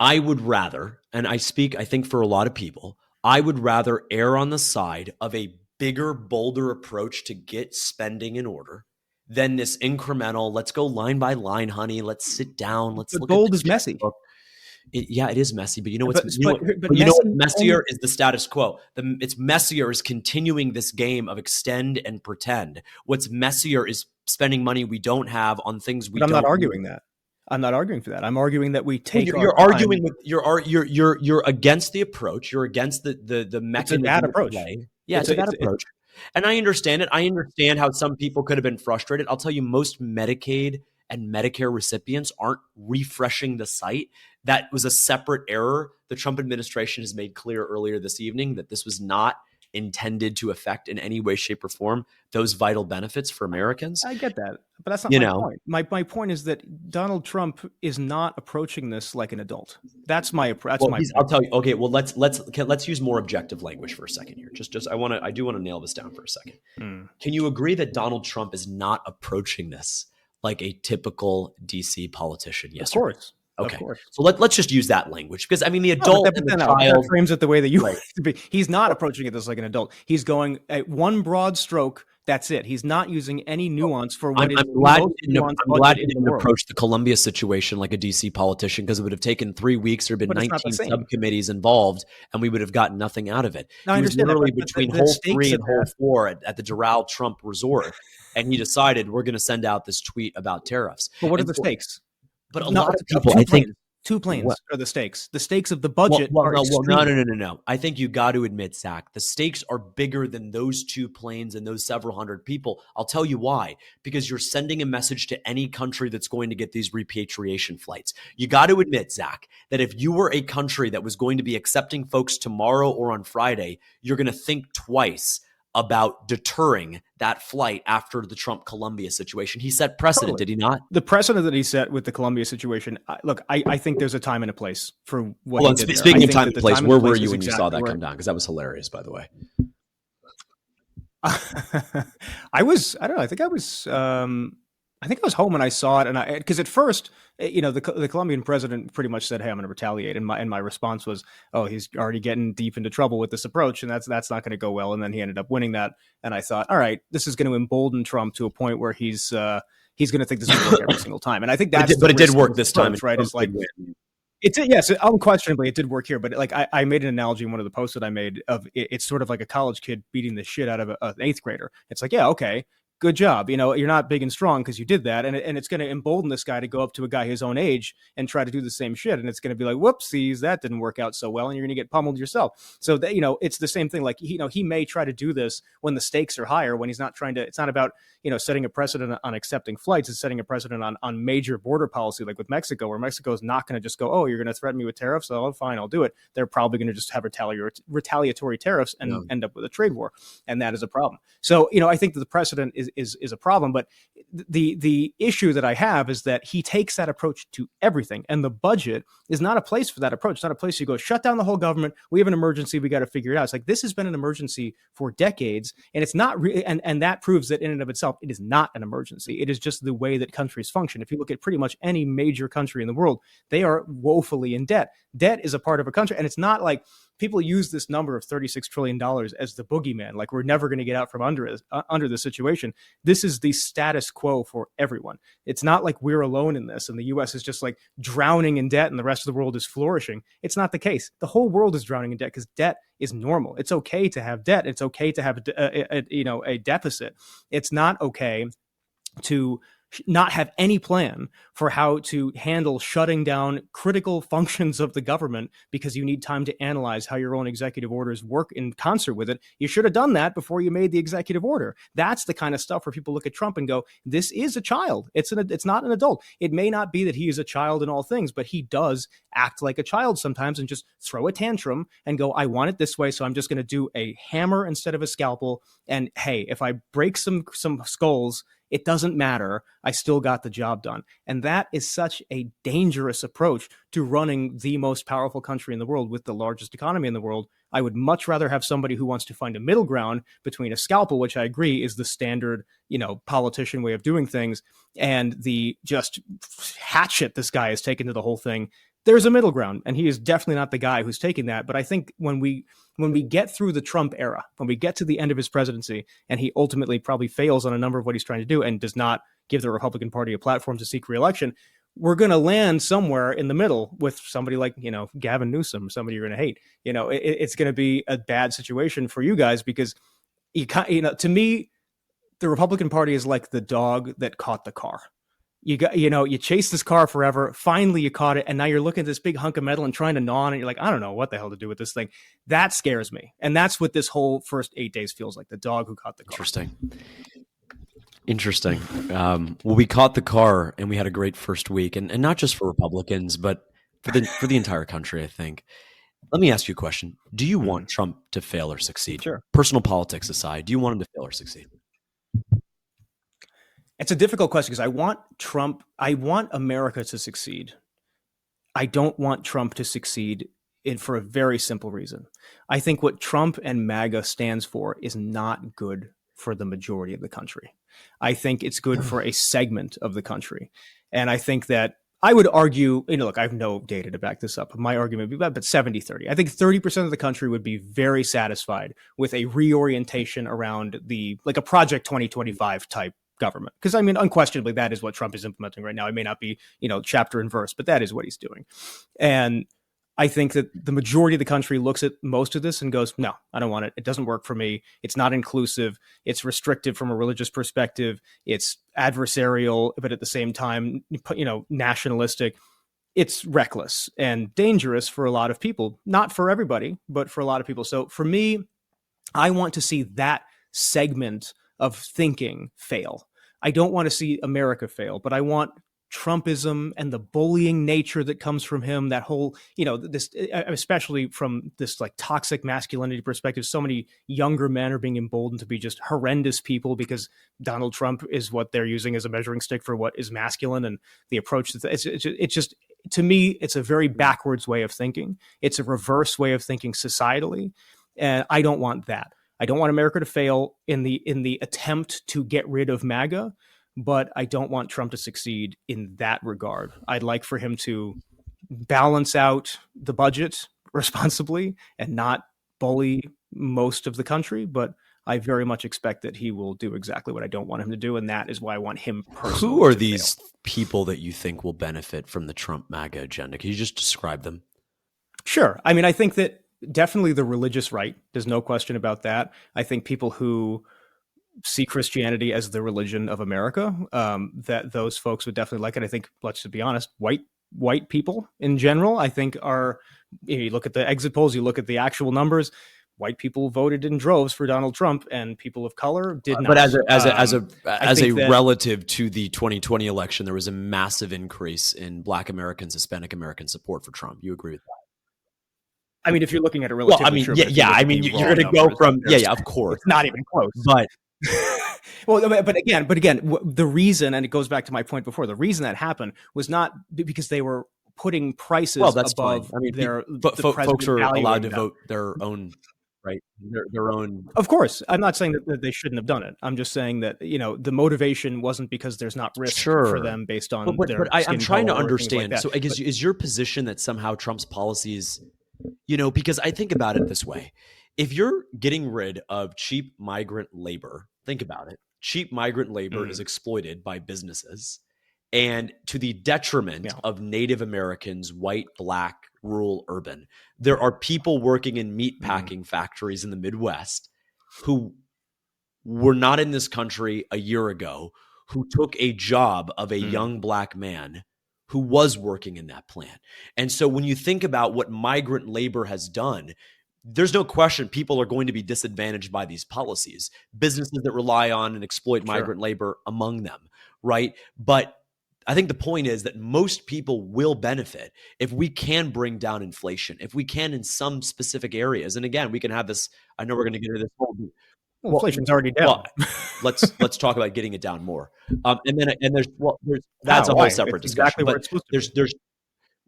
I would rather, and I speak, I think, for a lot of people, I would rather err on the side of a bigger, bolder approach to get spending in order than this incremental, let's go line by line, honey. Let's sit down. Let's look bold is messy. It is messy, but you know what's messier is the status quo. It's messier is continuing this game of extend and pretend. What's messier is spending money we don't have on things we don't. I'm not arguing that. I'm not arguing for that. I'm arguing that we take. You're arguing with you're against the approach. You're against the mechanism. It's a bad approach. Yeah, it's a bad approach. And I understand it. I understand how some people could have been frustrated. I'll tell you, most Medicaid and Medicare recipients aren't refreshing the site. That was a separate error. The Trump administration has made clear earlier this evening that this was not intended to affect in any way, shape, or form those vital benefits for Americans. I get that, but that's not my point. My point is that Donald Trump is not approaching this like an adult. That's my approach. I'll tell you. Okay, well, let's use more objective language for a second here. I do want to nail this down for a second. Can you agree that Donald Trump is not approaching this like a typical DC politician? Yes, of course. Okay, so let's just use that language, because I mean the adult and the child frames it the way that you want it to be. He's not approaching it this like an adult. He's going at one broad stroke. That's it. He's not using any nuance for what I'm glad you didn't approach the Columbia situation like a DC politician, because it would have taken 3 weeks. There have been 19 subcommittees involved, and we would have gotten nothing out of it. No, I understand literally between hole 3 and hole 4 at the Doral Trump resort, and he decided we're going to send out this tweet about tariffs. But what are the stakes? But a lot of people, I think, 2 planes are the stakes. The stakes of the budget are no. I think you got to admit, Zach, the stakes are bigger than those 2 planes and those several hundred people. I'll tell you why. Because you're sending a message to any country that's going to get these repatriation flights. You got to admit, Zach, that if you were a country that was going to be accepting folks tomorrow or on Friday, you're going to think twice about deterring that flight after the Trump Columbia situation. He set precedent, did he not? The precedent that he set with the Columbia situation, I think there's a time and a place for what he did. Speaking of time and place, where were you when you saw that come down? Because that was hilarious, by the way. I think I was home when I saw it, and because at first, the Colombian president pretty much said, "Hey, I'm going to retaliate," and my response was, "Oh, he's already getting deep into trouble with this approach, and that's not going to go well." And then he ended up winning that, and I thought, all right, this is going to embolden Trump to a point where he's going to think this will work every single time, and I think that's but it did work this time, right? It's like yes, unquestionably it did work here, but I made an analogy in one of the posts that I made of it's sort of like a college kid beating the shit out of an 8th grader. It's like, yeah, okay. Good job. You're not big and strong because you did that. And it's going to embolden this guy to go up to a guy his own age and try to do the same shit. And it's going to be like, whoopsies, that didn't work out so well. And you're going to get pummeled yourself. So that, it's the same thing. Like, he may try to do this when the stakes are higher, when he's not trying to, it's not about, setting a precedent on accepting flights. It's setting a precedent on major border policy, like with Mexico, where Mexico is not going to just go, oh, you're going to threaten me with tariffs. Oh, fine, I'll do it. They're probably going to just have retaliatory tariffs and end up with a trade war. And that is a problem. So, I think that the precedent is a problem. But the issue that I have is that he takes that approach to everything. And the budget is not a place for that approach. It's not a place you go, shut down the whole government. We have an emergency. We got to figure it out. It's like, this has been an emergency for decades. And it's not really, and that proves that in and of itself, it is not an emergency. It is just the way that countries function. If you look at pretty much any major country in the world, they are woefully in debt. Debt is a part of a country. And it's not like people use this number of $36 trillion as the boogeyman, like we're never going to get out from under this situation. This is the status quo for everyone. It's not like we're alone in this and the US is just like drowning in debt and the rest of the world is flourishing. It's not the case. The whole world is drowning in debt because debt is normal. It's okay to have debt. It's okay to have a deficit. It's not okay to not have any plan for how to handle shutting down critical functions of the government because you need time to analyze how your own executive orders work in concert with it. You should have done that before you made the executive order. That's the kind of stuff where people look at Trump and go, this is a child. It's not an adult. It may not be that he is a child in all things, but he does act like a child sometimes and just throw a tantrum and go, I want it this way, so I'm just going to do a hammer instead of a scalpel. And hey, if I break some skulls, it doesn't matter. I still got the job done. And that is such a dangerous approach to running the most powerful country in the world with the largest economy in the world. I would much rather have somebody who wants to find a middle ground between a scalpel, which I agree is the standard, politician way of doing things, and the just hatchet this guy has taken to the whole thing. There's a middle ground, and he is definitely not the guy who's taking that. But I think when we get through the Trump era, when we get to the end of his presidency, and he ultimately probably fails on a number of what he's trying to do and does not give the Republican Party a platform to seek re-election, we're going to land somewhere in the middle with somebody like, Gavin Newsom, somebody you're going to hate. It's going to be a bad situation for you guys because, to me, the Republican Party is like the dog that caught the car. You chase this car forever. Finally, you caught it. And now you're looking at this big hunk of metal and trying to gnaw on it. You're like, I don't know what the hell to do with this thing. That scares me. And that's what this whole first 8 days feels like. The dog who caught the car. Interesting. Well, we caught the car and we had a great first week, and not just for Republicans, but for the entire country, I think. Let me ask you a question. Do you want Trump to fail or succeed? Sure. Personal politics aside, do you want him to fail or succeed? It's a difficult question because I want America to succeed. I don't want Trump to succeed for a very simple reason. I think what Trump and MAGA stands for is not good for the majority of the country. I think it's good for a segment of the country. And I think that I would argue, look, I have no data to back this up. My argument would be but 70-30. I think 30% of the country would be very satisfied with a reorientation around a Project 2025 type government. Because unquestionably, that is what Trump is implementing right now. It may not be, chapter and verse, but that is what he's doing. And I think that the majority of the country looks at most of this and goes, no, I don't want it. It doesn't work for me. It's not inclusive. It's restrictive from a religious perspective. It's adversarial, but at the same time, nationalistic. It's reckless and dangerous for a lot of people. Not for everybody, but for a lot of people. So for me, I want to see that segment of thinking fail. I don't want to see America fail, but I want Trumpism and the bullying nature that comes from him, that whole, this, especially from this like toxic masculinity perspective, so many younger men are being emboldened to be just horrendous people because Donald Trump is what they're using as a measuring stick for what is masculine, and the approach that it's just, to me, it's a very backwards way of thinking. It's a reverse way of thinking societally. And I don't want that. I don't want America to fail in the attempt to get rid of MAGA, but I don't want Trump to succeed in that regard. I'd like for him to balance out the budget responsibly and not bully most of the country, but I very much expect that he will do exactly what I don't want him to do, and that is why I want him personally. Who are these people that you think will benefit from the Trump MAGA agenda? Can you just describe them? Sure. I think that definitely the religious right. There's no question about that. I think people who see Christianity as the religion of America, that those folks would definitely like it. I think, let's just be honest, white people in general, I think you look at the exit polls, you look at the actual numbers, white people voted in droves for Donald Trump, and people of color did not. But as a relative to the 2020 election, there was a massive increase in Black Americans, Hispanic American support for Trump. You agree with that? If you're looking at it relatively, you're going to go from, of course. It's not even close. But but again, the reason, and it goes back to my point before, the reason that happened was not because they were putting prices above their folks are allowed to vote their own, right? Their own. Of course, I'm not saying that they shouldn't have done it. I'm just saying that the motivation wasn't because there's not risk for them based on their. But I'm trying to understand. Like so, I guess is your position that somehow Trump's policies Because I think about it this way. If you're getting rid of cheap migrant labor, think about it. Cheap migrant labor is Mm, exploited by businesses and to the detriment yeah. of Native Americans, white, black, rural, urban. There are people working in meat Mm, packing factories in the Midwest who were not in this country a year ago, who took a job of a mm, young black man who was working in that plant. And so when you think about what migrant labor has done, there's no question people are going to be disadvantaged by these policies. Businesses that rely on and exploit sure. migrant labor among them, right? But I think the point is that most people will benefit if we can bring down inflation, if we can in some specific areas. And again, we can have this. I know we're going to get into this whole Well, well, inflation's already well, down. let's talk about getting it down more. And there's that's How? a whole Why? It's separate discussion. exactly where But it's supposed to be. there's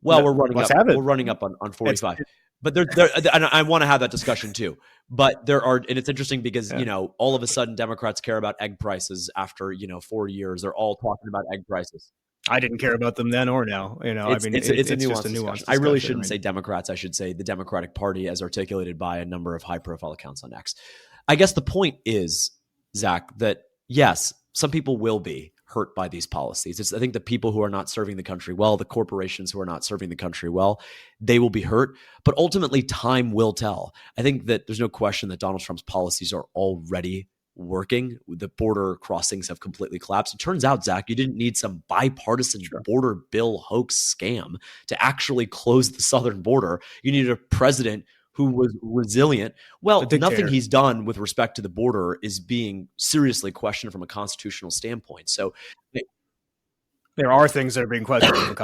well, No, we're running let's up have it. we're running up on It's 45. But there and I want to have that discussion too. But there are, and it's interesting because yeah. all of a sudden Democrats care about egg prices after 4 years. They're all talking about egg prices. I didn't care about them then or now. I It's mean, it's it's a it's just a nuanced discussion. nuanced I really discussion. I shouldn't say mean, Democrats. I should say the Democratic Party, as articulated by a number of high-profile accounts on X. I guess the point is, Zach, that yes, some people will be hurt by these policies. I think the people who are not serving the country well, the corporations who are not serving the country well, they will be hurt. But ultimately, time will tell. I think that there's no question that Donald Trump's policies are already working. The border crossings have completely collapsed. It turns out, Zach, you didn't need some bipartisan sure. border bill hoax scam to actually close the southern border. You needed a president who was resilient. A Well, nothing dictator. he's done with respect to the border is being seriously questioned from a constitutional standpoint. So, There are things that are being questioned from a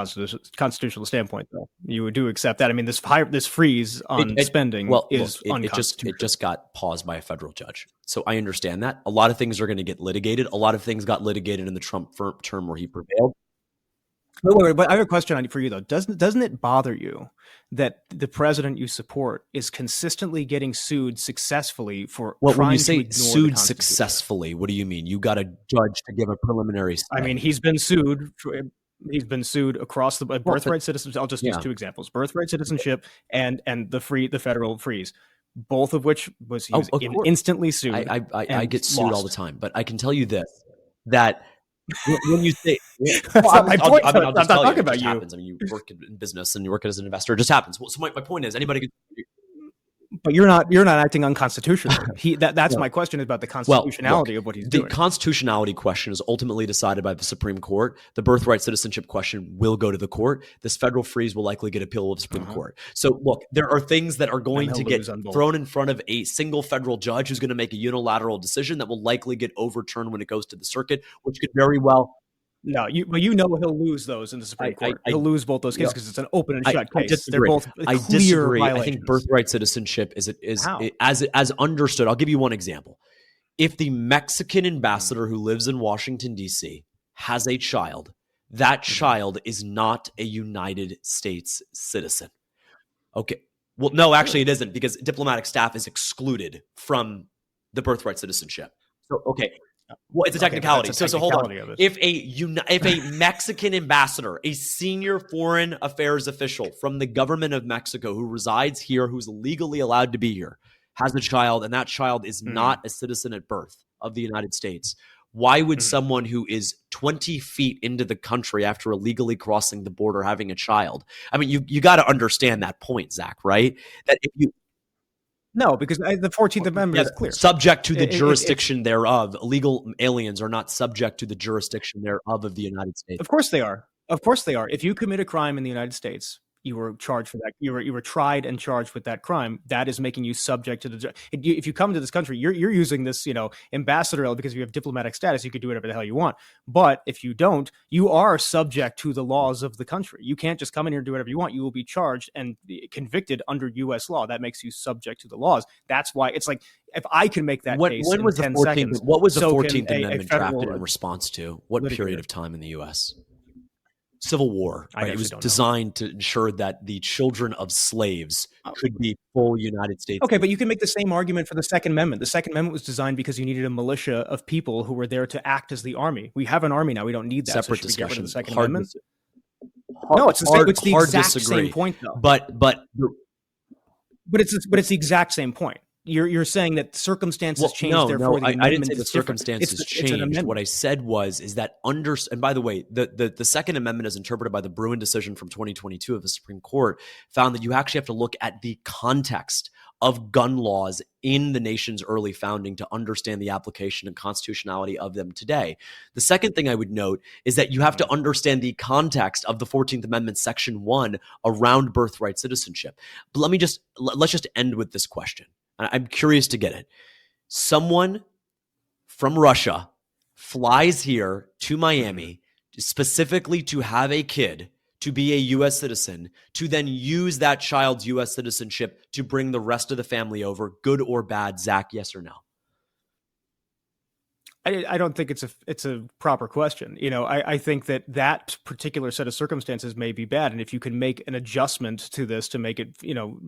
constitutional standpoint, though. You do accept that. I mean, this freeze on spending well, look, is it unconstitutional. just got paused by a federal judge. So I understand that. A lot of things are going to get litigated. A lot of things got litigated in the Trump term where he prevailed. But I have a question for you though. Doesn't it bother you that the president you support is consistently getting sued successfully for Well, when you trying to say ignore the sued Constitution? successfully, what do you mean? You got a judge to give a preliminary I mean, stay. he's been sued. He's been sued across the Well, but birthright citizenship. I'll just use yeah. two examples: birthright citizenship and the federal freeze, both of which he Oh, was of course. instantly sued I and get sued all the lost. time, but I can tell you this: that when you say, That's not my point. I mean, I'll I'm just not tell you, talking it about just you. happens. I mean, you work in business and you work as an investor; it just happens. Well, so my point is, anybody can. But you're not acting unconstitutionally. That's Yeah. my question about the Well, look, constitutionality of what he's the doing. constitutionality question is ultimately decided by the Supreme Court. The birthright citizenship question will go to the court. This federal freeze will likely get appealed with the Supreme Court. So, look, there are things that are And going he'll to get lose on both. thrown in front of a single federal judge who's going to make a unilateral decision that will likely get overturned when it goes to the circuit, which could very well. No, he'll lose those in the Supreme Court. I He'll lose both those you know, cases because it's an open and shut I case. They're disagree. both I clear disagree. I think violations. birthright citizenship How? as understood. I'll give you one example. If the Mexican Mm, ambassador who lives in Washington, D.C. has a child, that mhm. child is not a United States citizen. Okay. Well, no, actually, Really? it isn't because diplomatic staff is excluded from the birthright citizenship. So, okay. Well, it's a Okay, but that's technicality. a So hold on. technicality of it. If a Mexican ambassador, a senior foreign affairs official from the government of Mexico who resides here, who's legally allowed to be here, has a child, and that child is Mm, not a citizen at birth of the United States, why would mhm. someone who is 20 feet into the country after illegally crossing the border having a child? I mean, you got to understand that point, Zach, right? That if you No, because the 14th Amendment yeah, is clear. subject to the It's jurisdiction thereof, illegal aliens are not subject to the jurisdiction thereof of the United States. Of course they are. Of course they are. If you commit a crime in the United States, you were charged for that. You were tried and charged with that crime. That is making you subject to the. If you come to this country, you're using this, ambassador because you have diplomatic status. You could do whatever the hell you want. But if you don't, you are subject to the laws of the country. You can't just come in here and do whatever you want. You will be charged and convicted under U.S. law. That makes you subject to the laws. That's why it's like if I can make that case When in was the 10 14th? seconds, What was the so can 14th a Amendment drafted federal in response to? What period litigator. of time in the U.S.? Civil War, I right? It actually was don't know. designed to ensure that the children of slaves could be full United States. Okay, but you can make the same argument for the Second Amendment. The Second Amendment was designed because you needed a militia of people who were there to act as the army. We have an army now. We don't need that. So Separate should we get rid of the discussion. Second Hard, Amendment? hard, No, it's the same. hard, It's the hard exact same disagree. point, though. But But it's the exact same point. You're saying that circumstances Well, change, no, therefore no, the I didn't amendment say the is different. circumstances It's an changed. What amendment. I said was is that and by the way, the Second Amendment, as interpreted by the Bruin decision from 2022 of the Supreme Court, found that you actually have to look at the context of gun laws in the nation's early founding to understand the application and constitutionality of them today. The second thing I would note is that you have to understand the context of the 14th Amendment, Section 1, around birthright citizenship. But let's just end with this question. I'm curious to get it. Someone from Russia flies here to Miami specifically to have a kid, to be a U.S. citizen, to then use that child's U.S. citizenship to bring the rest of the family over, good or bad? Zach, yes or no? I don't think it's a proper question. I think that particular set of circumstances may be bad, and if you can make an adjustment to this to make it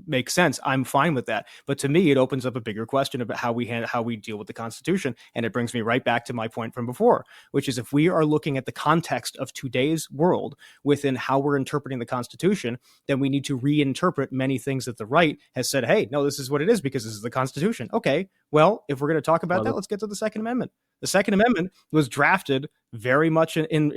make sense, I'm fine with that. But to me, it opens up a bigger question about how we deal with the Constitution, and it brings me right back to my point from before, which is if we are looking at the context of today's world within how we're interpreting the Constitution, then we need to reinterpret many things that the right has said. Hey, no, this is what it is because this is the Constitution. Okay, well, if we're going to talk about that, let's get to the Second Amendment. The Second Amendment was drafted very much in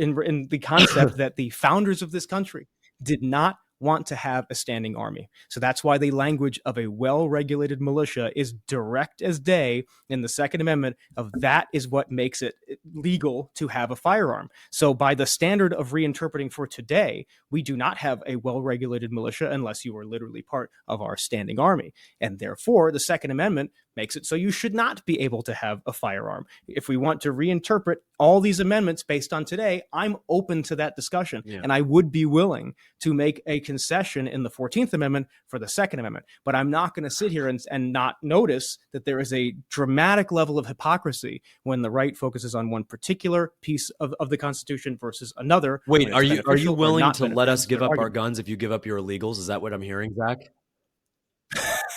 the concept that the founders of this country did not want to have a standing army. So that's why the language of a well-regulated militia is direct as day in the Second Amendment of that is what makes it legal to have a firearm. So by the standard of reinterpreting for today, we do not have a well-regulated militia unless you are literally part of our standing army. And therefore, the Second Amendment makes it so you should not be able to have a firearm. If we want to reinterpret all these amendments based on today, I'm open to that discussion. Yeah. And I would be willing to make a concession in the 14th Amendment for the Second Amendment. But I'm not going to sit here and not notice that there is a dramatic level of hypocrisy when the right focuses on one particular piece of the Constitution versus another. Wait, are you willing to let us give up our guns if you give up your illegals? Is that what I'm hearing, Zach?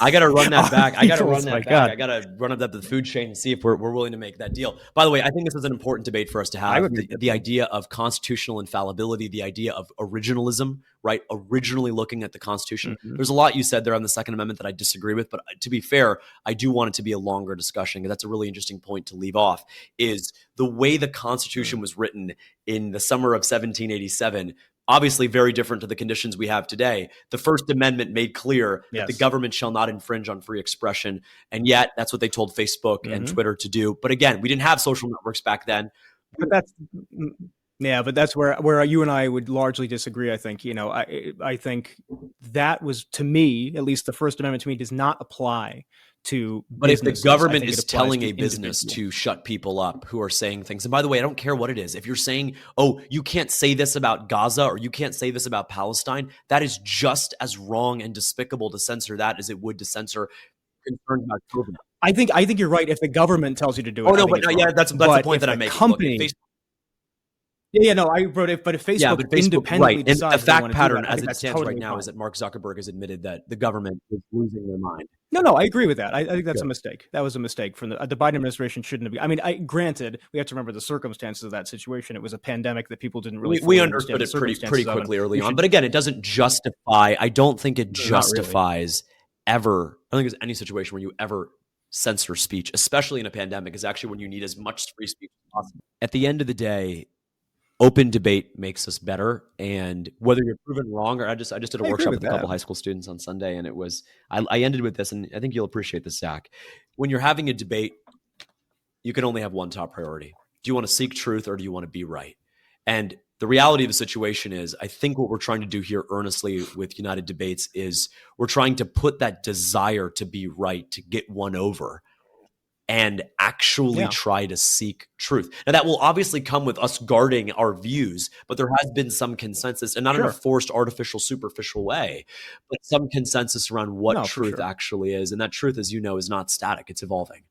I got to run that back. I got to run that back. I got to run up the food chain and see if we're willing to make that deal. By the way, I think this is an important debate for us to have. The idea of constitutional infallibility, the idea of originalism, right? Originally looking at the Constitution. Mm-hmm. There's a lot you said there on the Second Amendment that I disagree with, but to be fair, I do want it to be a longer discussion. That's a really interesting point to leave off, is the way the Constitution was written in the summer of 1787, obviously very different to the conditions we have today. The First Amendment made clear that the government shall not infringe on free expression. And yet that's what they told Facebook and Twitter to do. But again, we didn't have social networks back then. But that's where you and I would largely disagree. I think, I think that was, to me, at least the First Amendment to me does not apply to But if the government is telling a business to shut people up who are saying things, and by the way, I don't care what it is. If you're saying, oh, you can't say this about Gaza or you can't say this about Palestine, that is just as wrong and despicable to censor that as it would to censor concerns about COVID. I think you're right if the government tells you to do it. Oh, no, but that's the point that I'm making. Company, I wrote it, but if Facebook, independently decides, and the fact pattern as it stands right now is that Mark Zuckerberg has admitted that the government is losing their mind. No, I agree with that. I think that's a mistake. That was a mistake from the Biden administration. Shouldn't have been. I mean, granted, we have to remember the circumstances of that situation. It was a pandemic that people didn't really. We understood it pretty quickly early on, but again, it doesn't justify. I don't think it justifies ever. I don't think there's any situation where you ever censor speech, especially in a pandemic, is actually when you need as much free speech as possible. At the end of the day, open debate makes us better, and whether you're proven wrong or I just did a workshop with a couple high school students on Sunday, and it was I ended with this, and I think you'll appreciate this, Zach. When you're having a debate, you can only have one top priority. Do you want to seek truth or do you want to be right? And the reality of the situation is, I think what we're trying to do here earnestly with United Debates is we're trying to put that desire to be right, to get one over, and actually try to seek truth. Now, that will obviously come with us guarding our views, but there has been some consensus, and not in a forced, artificial, superficial way, but some consensus around what truth actually is. And that truth, as you know, is not static. It's evolving.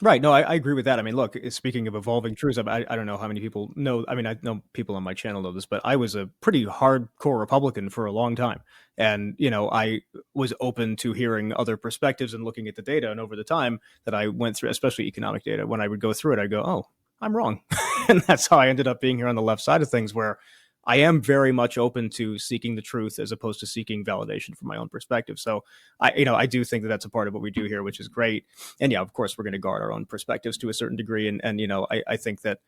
Right. No, I agree with that. I mean, look, speaking of evolving truths, I don't know how many people know. I mean, I know people on my channel know this, but I was a pretty hardcore Republican for a long time. And, I was open to hearing other perspectives and looking at the data. And over the time that I went through, especially economic data, when I would go through it, I'd go, oh, I'm wrong. And that's how I ended up being here on the left side of things, where I am very much open to seeking the truth as opposed to seeking validation from my own perspective. So I do think that that's a part of what we do here, which is great. And yeah, of course, we're going to guard our own perspectives to a certain degree. And I think that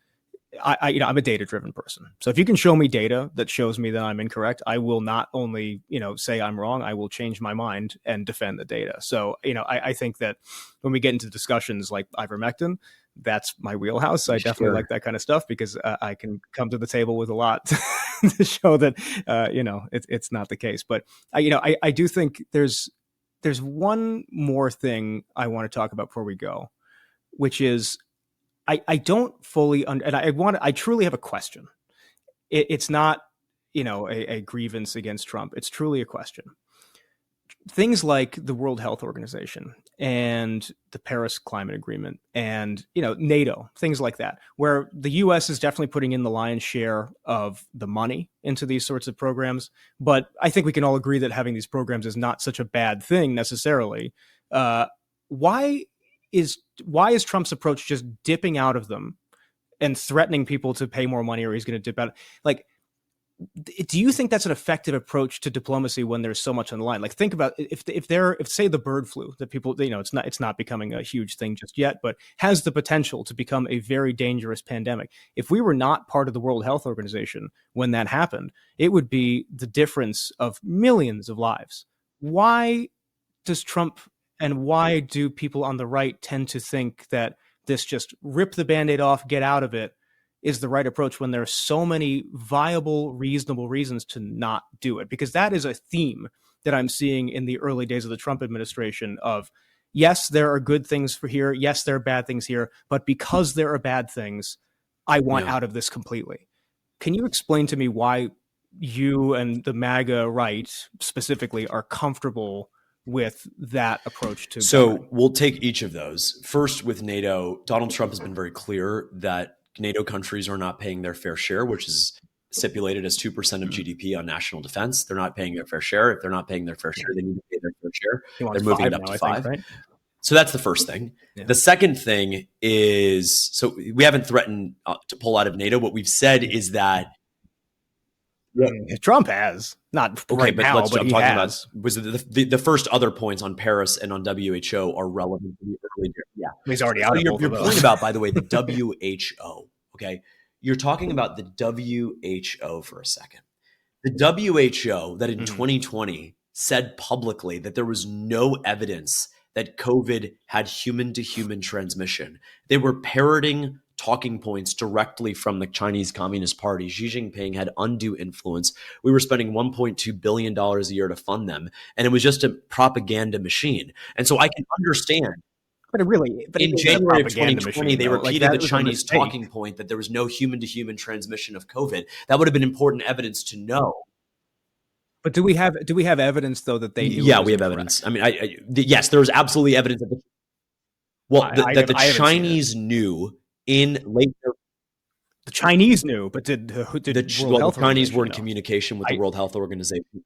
I'm a data driven person. So if you can show me data that shows me that I'm incorrect, I will not only, say I'm wrong, I will change my mind and defend the data. So, I think that when we get into discussions like ivermectin, that's my wheelhouse. I definitely like that kind of stuff because I can come to the table with a lot to show that, it's not the case. But I do think there's one more thing I want to talk about before we go, which is I don't fully and I truly have a question. It's not, a grievance against Trump. It's truly a question. Things like the World Health Organization and the Paris Climate Agreement and, NATO, things like that, where the US is definitely putting in the lion's share of the money into these sorts of programs. But I think we can all agree that having these programs is not such a bad thing necessarily. Why is Trump's approach just dipping out of them and threatening people to pay more money or he's going to dip out? Like, do you think that's an effective approach to diplomacy when there's so much on the line? Like, think about if say the bird flu that people, it's not becoming a huge thing just yet, but has the potential to become a very dangerous pandemic. If we were not part of the World Health Organization when that happened, it would be the difference of millions of lives. Why does Trump and why do people on the right tend to think that this just rip the Band-Aid off, get out of it, is the right approach when there are so many viable, reasonable reasons to not do it? Because that is a theme that I'm seeing in the early days of the Trump administration of, yes, there are good things for here. Yes, there are bad things here. But because there are bad things, I want out of this completely. Can you explain to me why you and the MAGA right specifically are comfortable with that approach to governing? We'll take each of those. First, with NATO, Donald Trump has been very clear that NATO countries are not paying their fair share, which is stipulated as 2% of GDP on national defense. They're not paying their fair share. If they're not paying their fair share, they need to pay their fair share. They're moving it up to 5. Right? So that's the first thing. Yeah. The second thing is, so we haven't threatened to pull out of NATO. What we've said is that Trump has not right now, but I'm talking about was the first other points on Paris and on WHO are relevant to the early year. Yeah, he's already out. Your point about, by the way, the WHO. Okay, you're talking about the WHO for a second. The WHO that in 2020 said publicly that there was no evidence that COVID had human-to-human transmission. They were parroting talking points directly from the Chinese Communist Party. Xi Jinping had undue influence. We were spending $1.2 billion a year to fund them, and it was just a propaganda machine. And so I can understand. But in January of 2020, they repeated the Chinese talking point that there was no human-to-human transmission of COVID. That would have been important evidence to know. But do we have evidence though that they knew? Yeah, we have evidence. I mean, yes, there was absolutely evidence that the Chinese knew in late. The Chinese knew, but did the Chinese were in communication with the World Health Organization?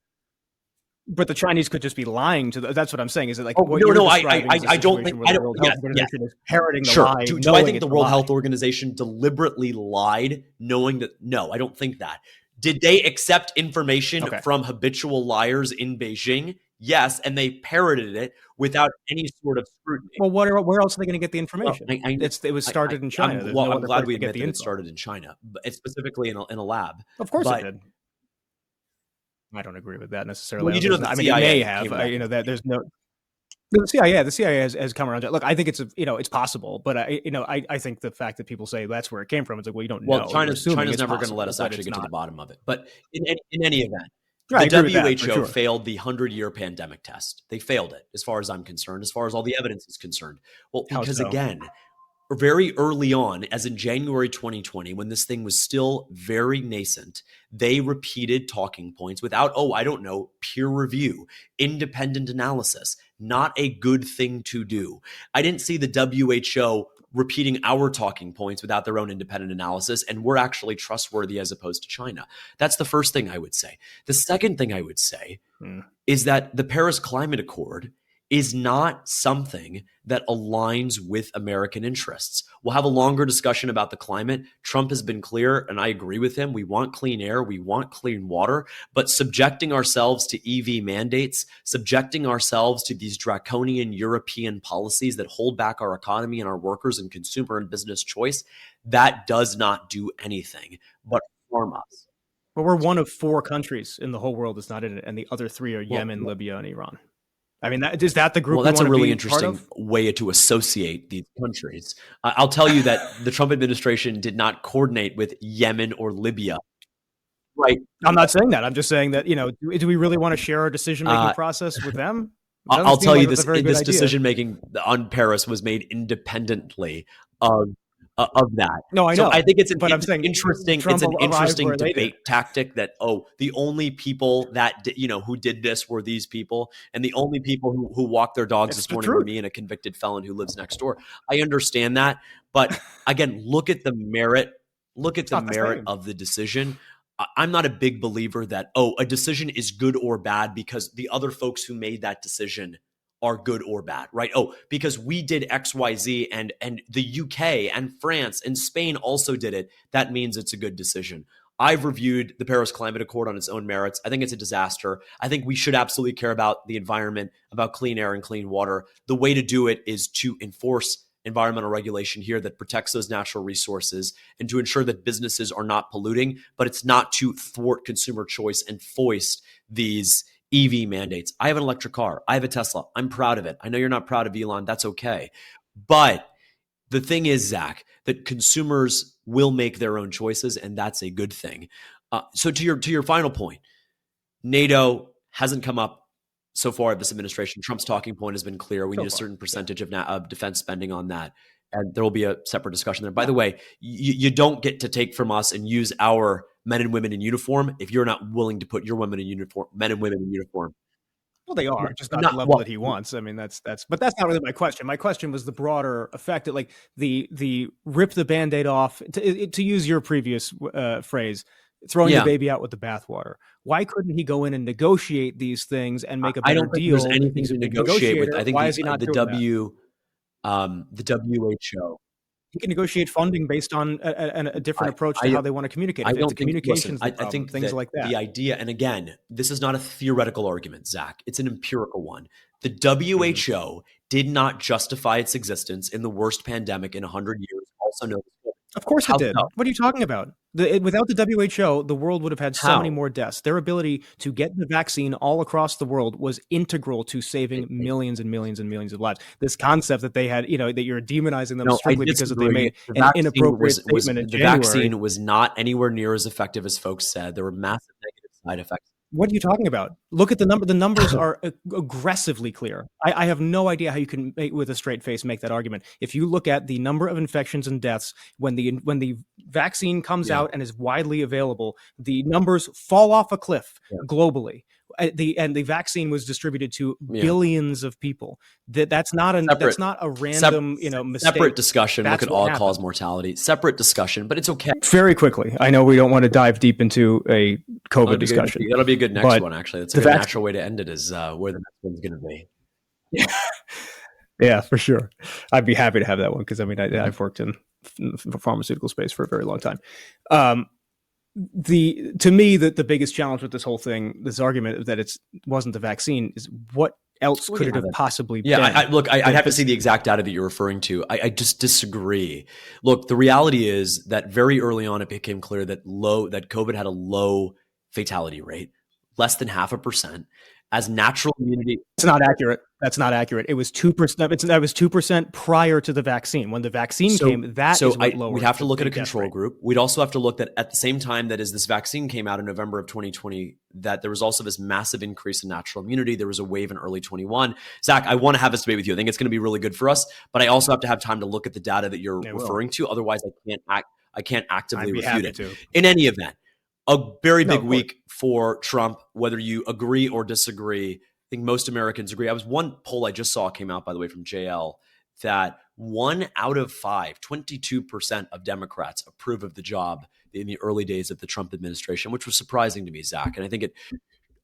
But the Chinese could just be lying to that's what I'm saying. Is it like I don't think the World Health Organization is parroting the lie? Do I think the World Health Organization deliberately lied, knowing that? No, I don't think that. Did they accept information from habitual liars in Beijing? Yes, and they parroted it without any sort of scrutiny. Well, where else are they going to get the information? It was started in China. I'm glad we admit that it started in China, but it's specifically in a lab. Of course it did. I don't agree with that necessarily. Well, it may have. That there's no. The CIA has come around. Look, I think it's possible, but I think the fact that people say that's where it came from, it's like, well, you don't know. Well, China's never going to let us actually get to the bottom of it. But in any event, the WHO failed the 100-year pandemic test. They failed it, as far as I'm concerned, as far as all the evidence is concerned. Well, because again, very early on, as in January 2020, when this thing was still very nascent, they repeated talking points without, peer review, independent analysis. Not a good thing to do. I didn't see the WHO repeating our talking points without their own independent analysis, and we're actually trustworthy as opposed to China. That's the first thing I would say. The second thing I would say is that the Paris Climate Accord is not something that aligns with American interests. We'll have a longer discussion about the climate. Trump has been clear, and I agree with him. We want clean air, we want clean water, but subjecting ourselves to EV mandates, subjecting ourselves to these draconian European policies that hold back our economy and our workers and consumer and business choice, that does not do anything but harm us. But we're one of 4 countries in the whole world that's not in it, and the other 3 are Well, Yemen, Libya, and Iran. I mean, is that the group well, we that's want a to really be part interesting of? way to associate these countries. I'll tell you that the Trump administration did not coordinate with Yemen or Libya. Right. I'm not saying that. I'm just saying that, do we really want to share our decision-making Uh, process with them? It doesn't I'll seem tell you like that's a this: very good this idea. decision making on Paris was made independently of that. No, I So I know, think but I'm saying it's Trump an arrived interesting where they did. debate tactic that the only people that who did this were these people, and the only people who walked their dogs It's this the morning were truth. me and a convicted felon who lives next door. I understand that, but again, look at the merit. Look at It's the not the merit same. of the decision. I'm not a big believer that a decision is good or bad because the other folks who made that decision are good or bad, right? Because we did XYZ and the UK and France and Spain also did it, that means it's a good decision. I've reviewed the Paris Climate Accord on its own merits. I think it's a disaster. I think we should absolutely care about the environment, about clean air and clean water. The way to do it is to enforce environmental regulation here that protects those natural resources and to ensure that businesses are not polluting, but it's not to thwart consumer choice and foist these EV mandates. I have an electric car. I have a Tesla. I'm proud of it. I know you're not proud of Elon. That's okay. But the thing is, Zach, that consumers will make their own choices, and that's a good thing. So to your final point, NATO hasn't come up so far of this administration. Trump's talking point has been clear. We So need a far, certain yeah. percentage of defense spending on that. And there will be a separate discussion there. By Yeah. the way, you don't get to take from us and use our men and women in uniform if you're not willing to put your women in uniform, men and women in uniform. Well, they are just not the Not level well. that he wants. I mean, but that's not really my question. My question was the broader effect that, like, the rip the Band-Aid off, to use your previous phrase, throwing the Yeah, baby out with the bathwater. Why couldn't he go in and negotiate these things and make a I better don't think there's deal? anything He's a to big negotiate with. negotiator. I think Why is he not doing that? the WHO. He can negotiate funding based on a different I approach to I how they want to communicate. I If the don't think. Listen, communication's the I problem, think things that like the that. idea, and again, this is not a theoretical argument, Zach. It's an empirical one. The Mhm. WHO did not justify its existence in the worst pandemic in 100 years, also known as COVID. Of course it How did. so? What are you talking about? Without the WHO, the world would have had so many How? more deaths. Their ability to get the vaccine all across the world was integral to It, saving it, millions and millions and millions of lives. This concept that they had, that you're demonizing them no, I strictly because they disagree. made an inappropriate Was statement in the January. vaccine was not anywhere near as effective as folks said. There were massive negative side effects. What are you talking about? Look at the number. The numbers are aggressively clear. I have no idea how you can, with a straight face, make that argument. If you look at the number of infections and deaths when the vaccine comes Yeah, out and is widely available, the numbers fall off a cliff yeah, globally. The vaccine was distributed to yeah. billions of people. That's Separate not a Sep- random mistake. separate discussion. Look That's at what all cause happened. mortality. Separate discussion, but it's okay. Very quickly, I know we don't want to dive deep into a COVID That'll be good. discussion, That'll be a good next but one. Actually, that's a the good vaccine. natural way to end it. Is where the next one's going to be. Yeah, for sure. I'd be happy to have that one because I mean Mhm. I've worked in the pharmaceutical space for a very long time. Um, to me the biggest challenge with this whole thing, this argument that it wasn't the vaccine, is what else We could can it have have it. possibly Yeah, been? look. I'd have to But see the exact data that you're referring to. I just disagree. Look, the reality is that very early on, it became clear that COVID had a low fatality rate, less than 0.5%, as natural immunity. it's not accurate. That's not accurate. It was 2%. That was 2% prior to the vaccine. When the vaccine came, that is what We'd lowered have to look at the a death control rate. group. We'd also have to look that at the same time that as this vaccine came out in November of 2020, that there was also this massive increase in natural immunity. There was a wave in early 21. Zach, I want to have this debate with you. I think it's going to be really good for us, but I also have to have time to look at the data that you're They will. referring to. Otherwise, I can't I'd actively be refute happy it. to. In any event, a very No, big of course. week for Trump, whether you agree or disagree. I think most Americans agree. I was one poll I just saw came out, by the way, from JL, that 1 out of 5, 22% of Democrats approve of the job in the early days of the Trump administration, which was surprising to me, Zach. And I think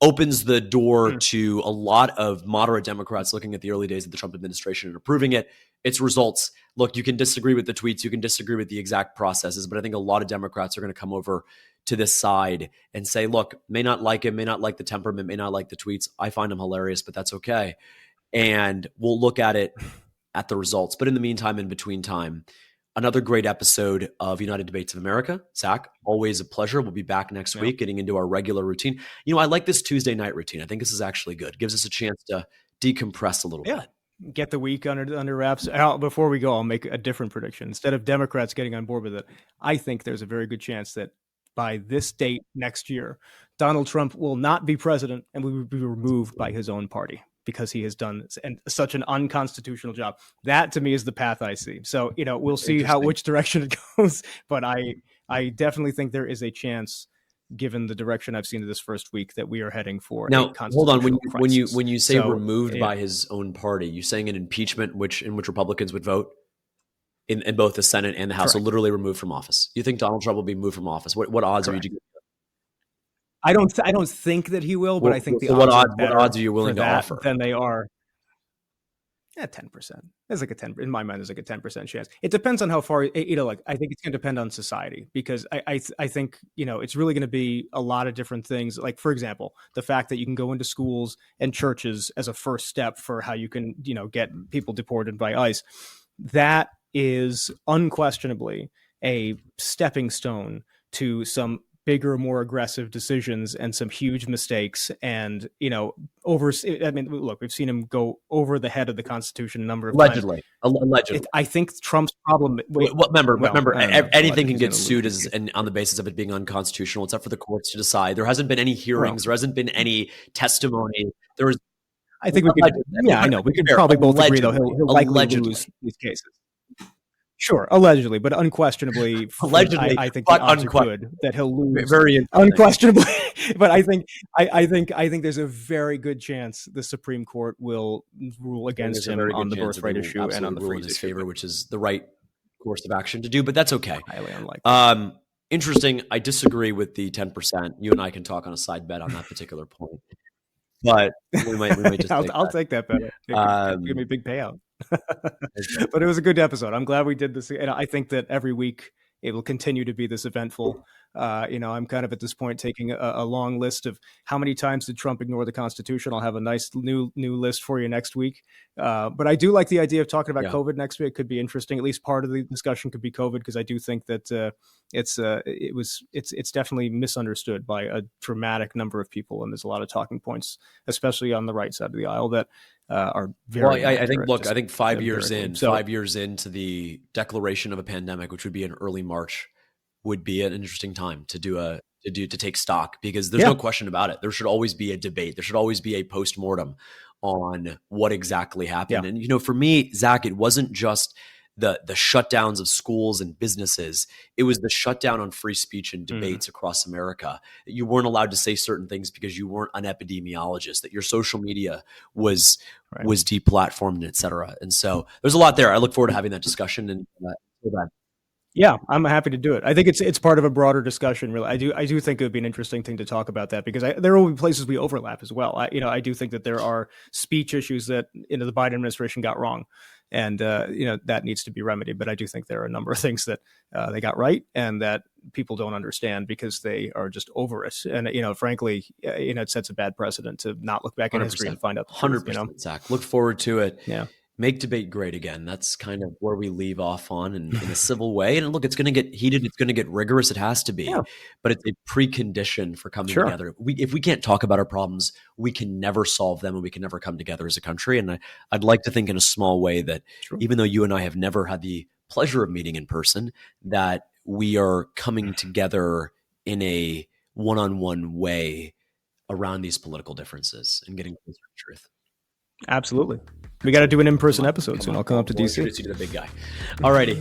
opens the door to a lot of moderate Democrats looking at the early days of the Trump administration and approving it. Its results. Look, you can disagree with the tweets, you can disagree with the exact processes, but I think a lot of Democrats are going to come over to this side and say, look, may not like him, may not like the temperament, may not like the tweets. I find him hilarious, but that's okay. And we'll look at it at the results. But in the meantime, in between time, another great episode of United Debates of America. Zach, always a pleasure. We'll be back next week getting into our regular routine. I like this Tuesday night routine. I think this is actually good. Gives us a chance to decompress a little bit. Get the week under wraps. Before we go, I'll make a different prediction. Instead of Democrats getting on board with it, I think there's a very good chance that by this date next year, Donald Trump will not be president and will be removed by his own party, because he has done such an unconstitutional job. That to me is the path I see. So, we'll see which direction it goes, but I definitely think there is a chance, given the direction I've seen of this first week, that we are heading for a constitutional crisis. When you say removed by his own party, you saying an impeachment in which Republicans would vote in both the Senate and the House, so literally removed from office. You think Donald Trump will be moved from office? What odds are you? I don't think that he will, but I think what odds are you willing to offer? Than they are. 10%. There's like a 10 in my mind. There's like a 10% chance. It depends on how far. I think it's going to depend on society, because I think it's really going to be a lot of different things. Like, for example, the fact that you can go into schools and churches as a first step for how you can get people deported by ICE. That is unquestionably a stepping stone to some bigger, more aggressive decisions and some huge mistakes. And, look, we've seen him go over the head of the Constitution a number of times. Allegedly. I think Trump's problem. Remember, anything can get sued on the basis of it being unconstitutional. It's up for the courts to decide. There hasn't been any hearings. There hasn't been any testimony. There was. I think we could. I know. We could probably both agree, though. He'll likely lose these cases. Sure, allegedly, but unquestionably, I think the odds are good that he'll lose. Very unquestionably, but I think there's a very good chance the Supreme Court will rule against him on the birthright issue and on the freeze issue, favor, which is the right course of action to do. But that's okay. Highly unlikely. Interesting. I disagree with the 10%. You and I can talk on a side bet on that particular point. But we might just. I'll take that bet. Give me a big payout. But it was a good episode. I'm glad we did this, and I think that every week it will continue to be this eventful. I'm kind of at this point taking a long list of how many times did Trump ignore the Constitution. I'll have a nice new list for you next week. But I do like the idea of talking about COVID next week. It could be interesting. At least part of the discussion could be COVID, because I do think that it's definitely misunderstood by a dramatic number of people, and there's a lot of talking points, especially on the right side of the aisle, that are very. Well, I think 5 years into the declaration of a pandemic, which would be in early March, would be an interesting time to take stock, because there's no question about it. There should always be a debate. There should always be a postmortem on what exactly happened. And for me, Zach, it wasn't just the shutdowns of schools and businesses. It was the shutdown on free speech and debates across America. You weren't allowed to say certain things because you weren't an epidemiologist, that your social media was deplatformed, et cetera. And so there's a lot there. I look forward to having that discussion. And yeah, I'm happy to do it. I think it's part of a broader discussion. Really, I do think it would be an interesting thing to talk about that, because there will be places we overlap as well. I do think that there are speech issues that the Biden administration got wrong, and that needs to be remedied. But I do think there are a number of things that they got right and that people don't understand because they are just over it. And frankly, it sets a bad precedent to not look back in history and find out the truth. 100%, Zach. Look forward to it. Yeah. Make debate great again. That's kind of where we leave off on in a civil way. And look, it's going to get heated. It's going to get rigorous. It has to be. But it's a precondition for coming together. If we can't talk about our problems, we can never solve them, and we can never come together as a country. And I'd like to think in a small way that even though you and I have never had the pleasure of meeting in person, that we are coming together in a one-on-one way around these political differences and getting closer to truth. Absolutely. We got to do an in-person episode soon. I'll come up to DC. Introduce you to the big guy. All righty.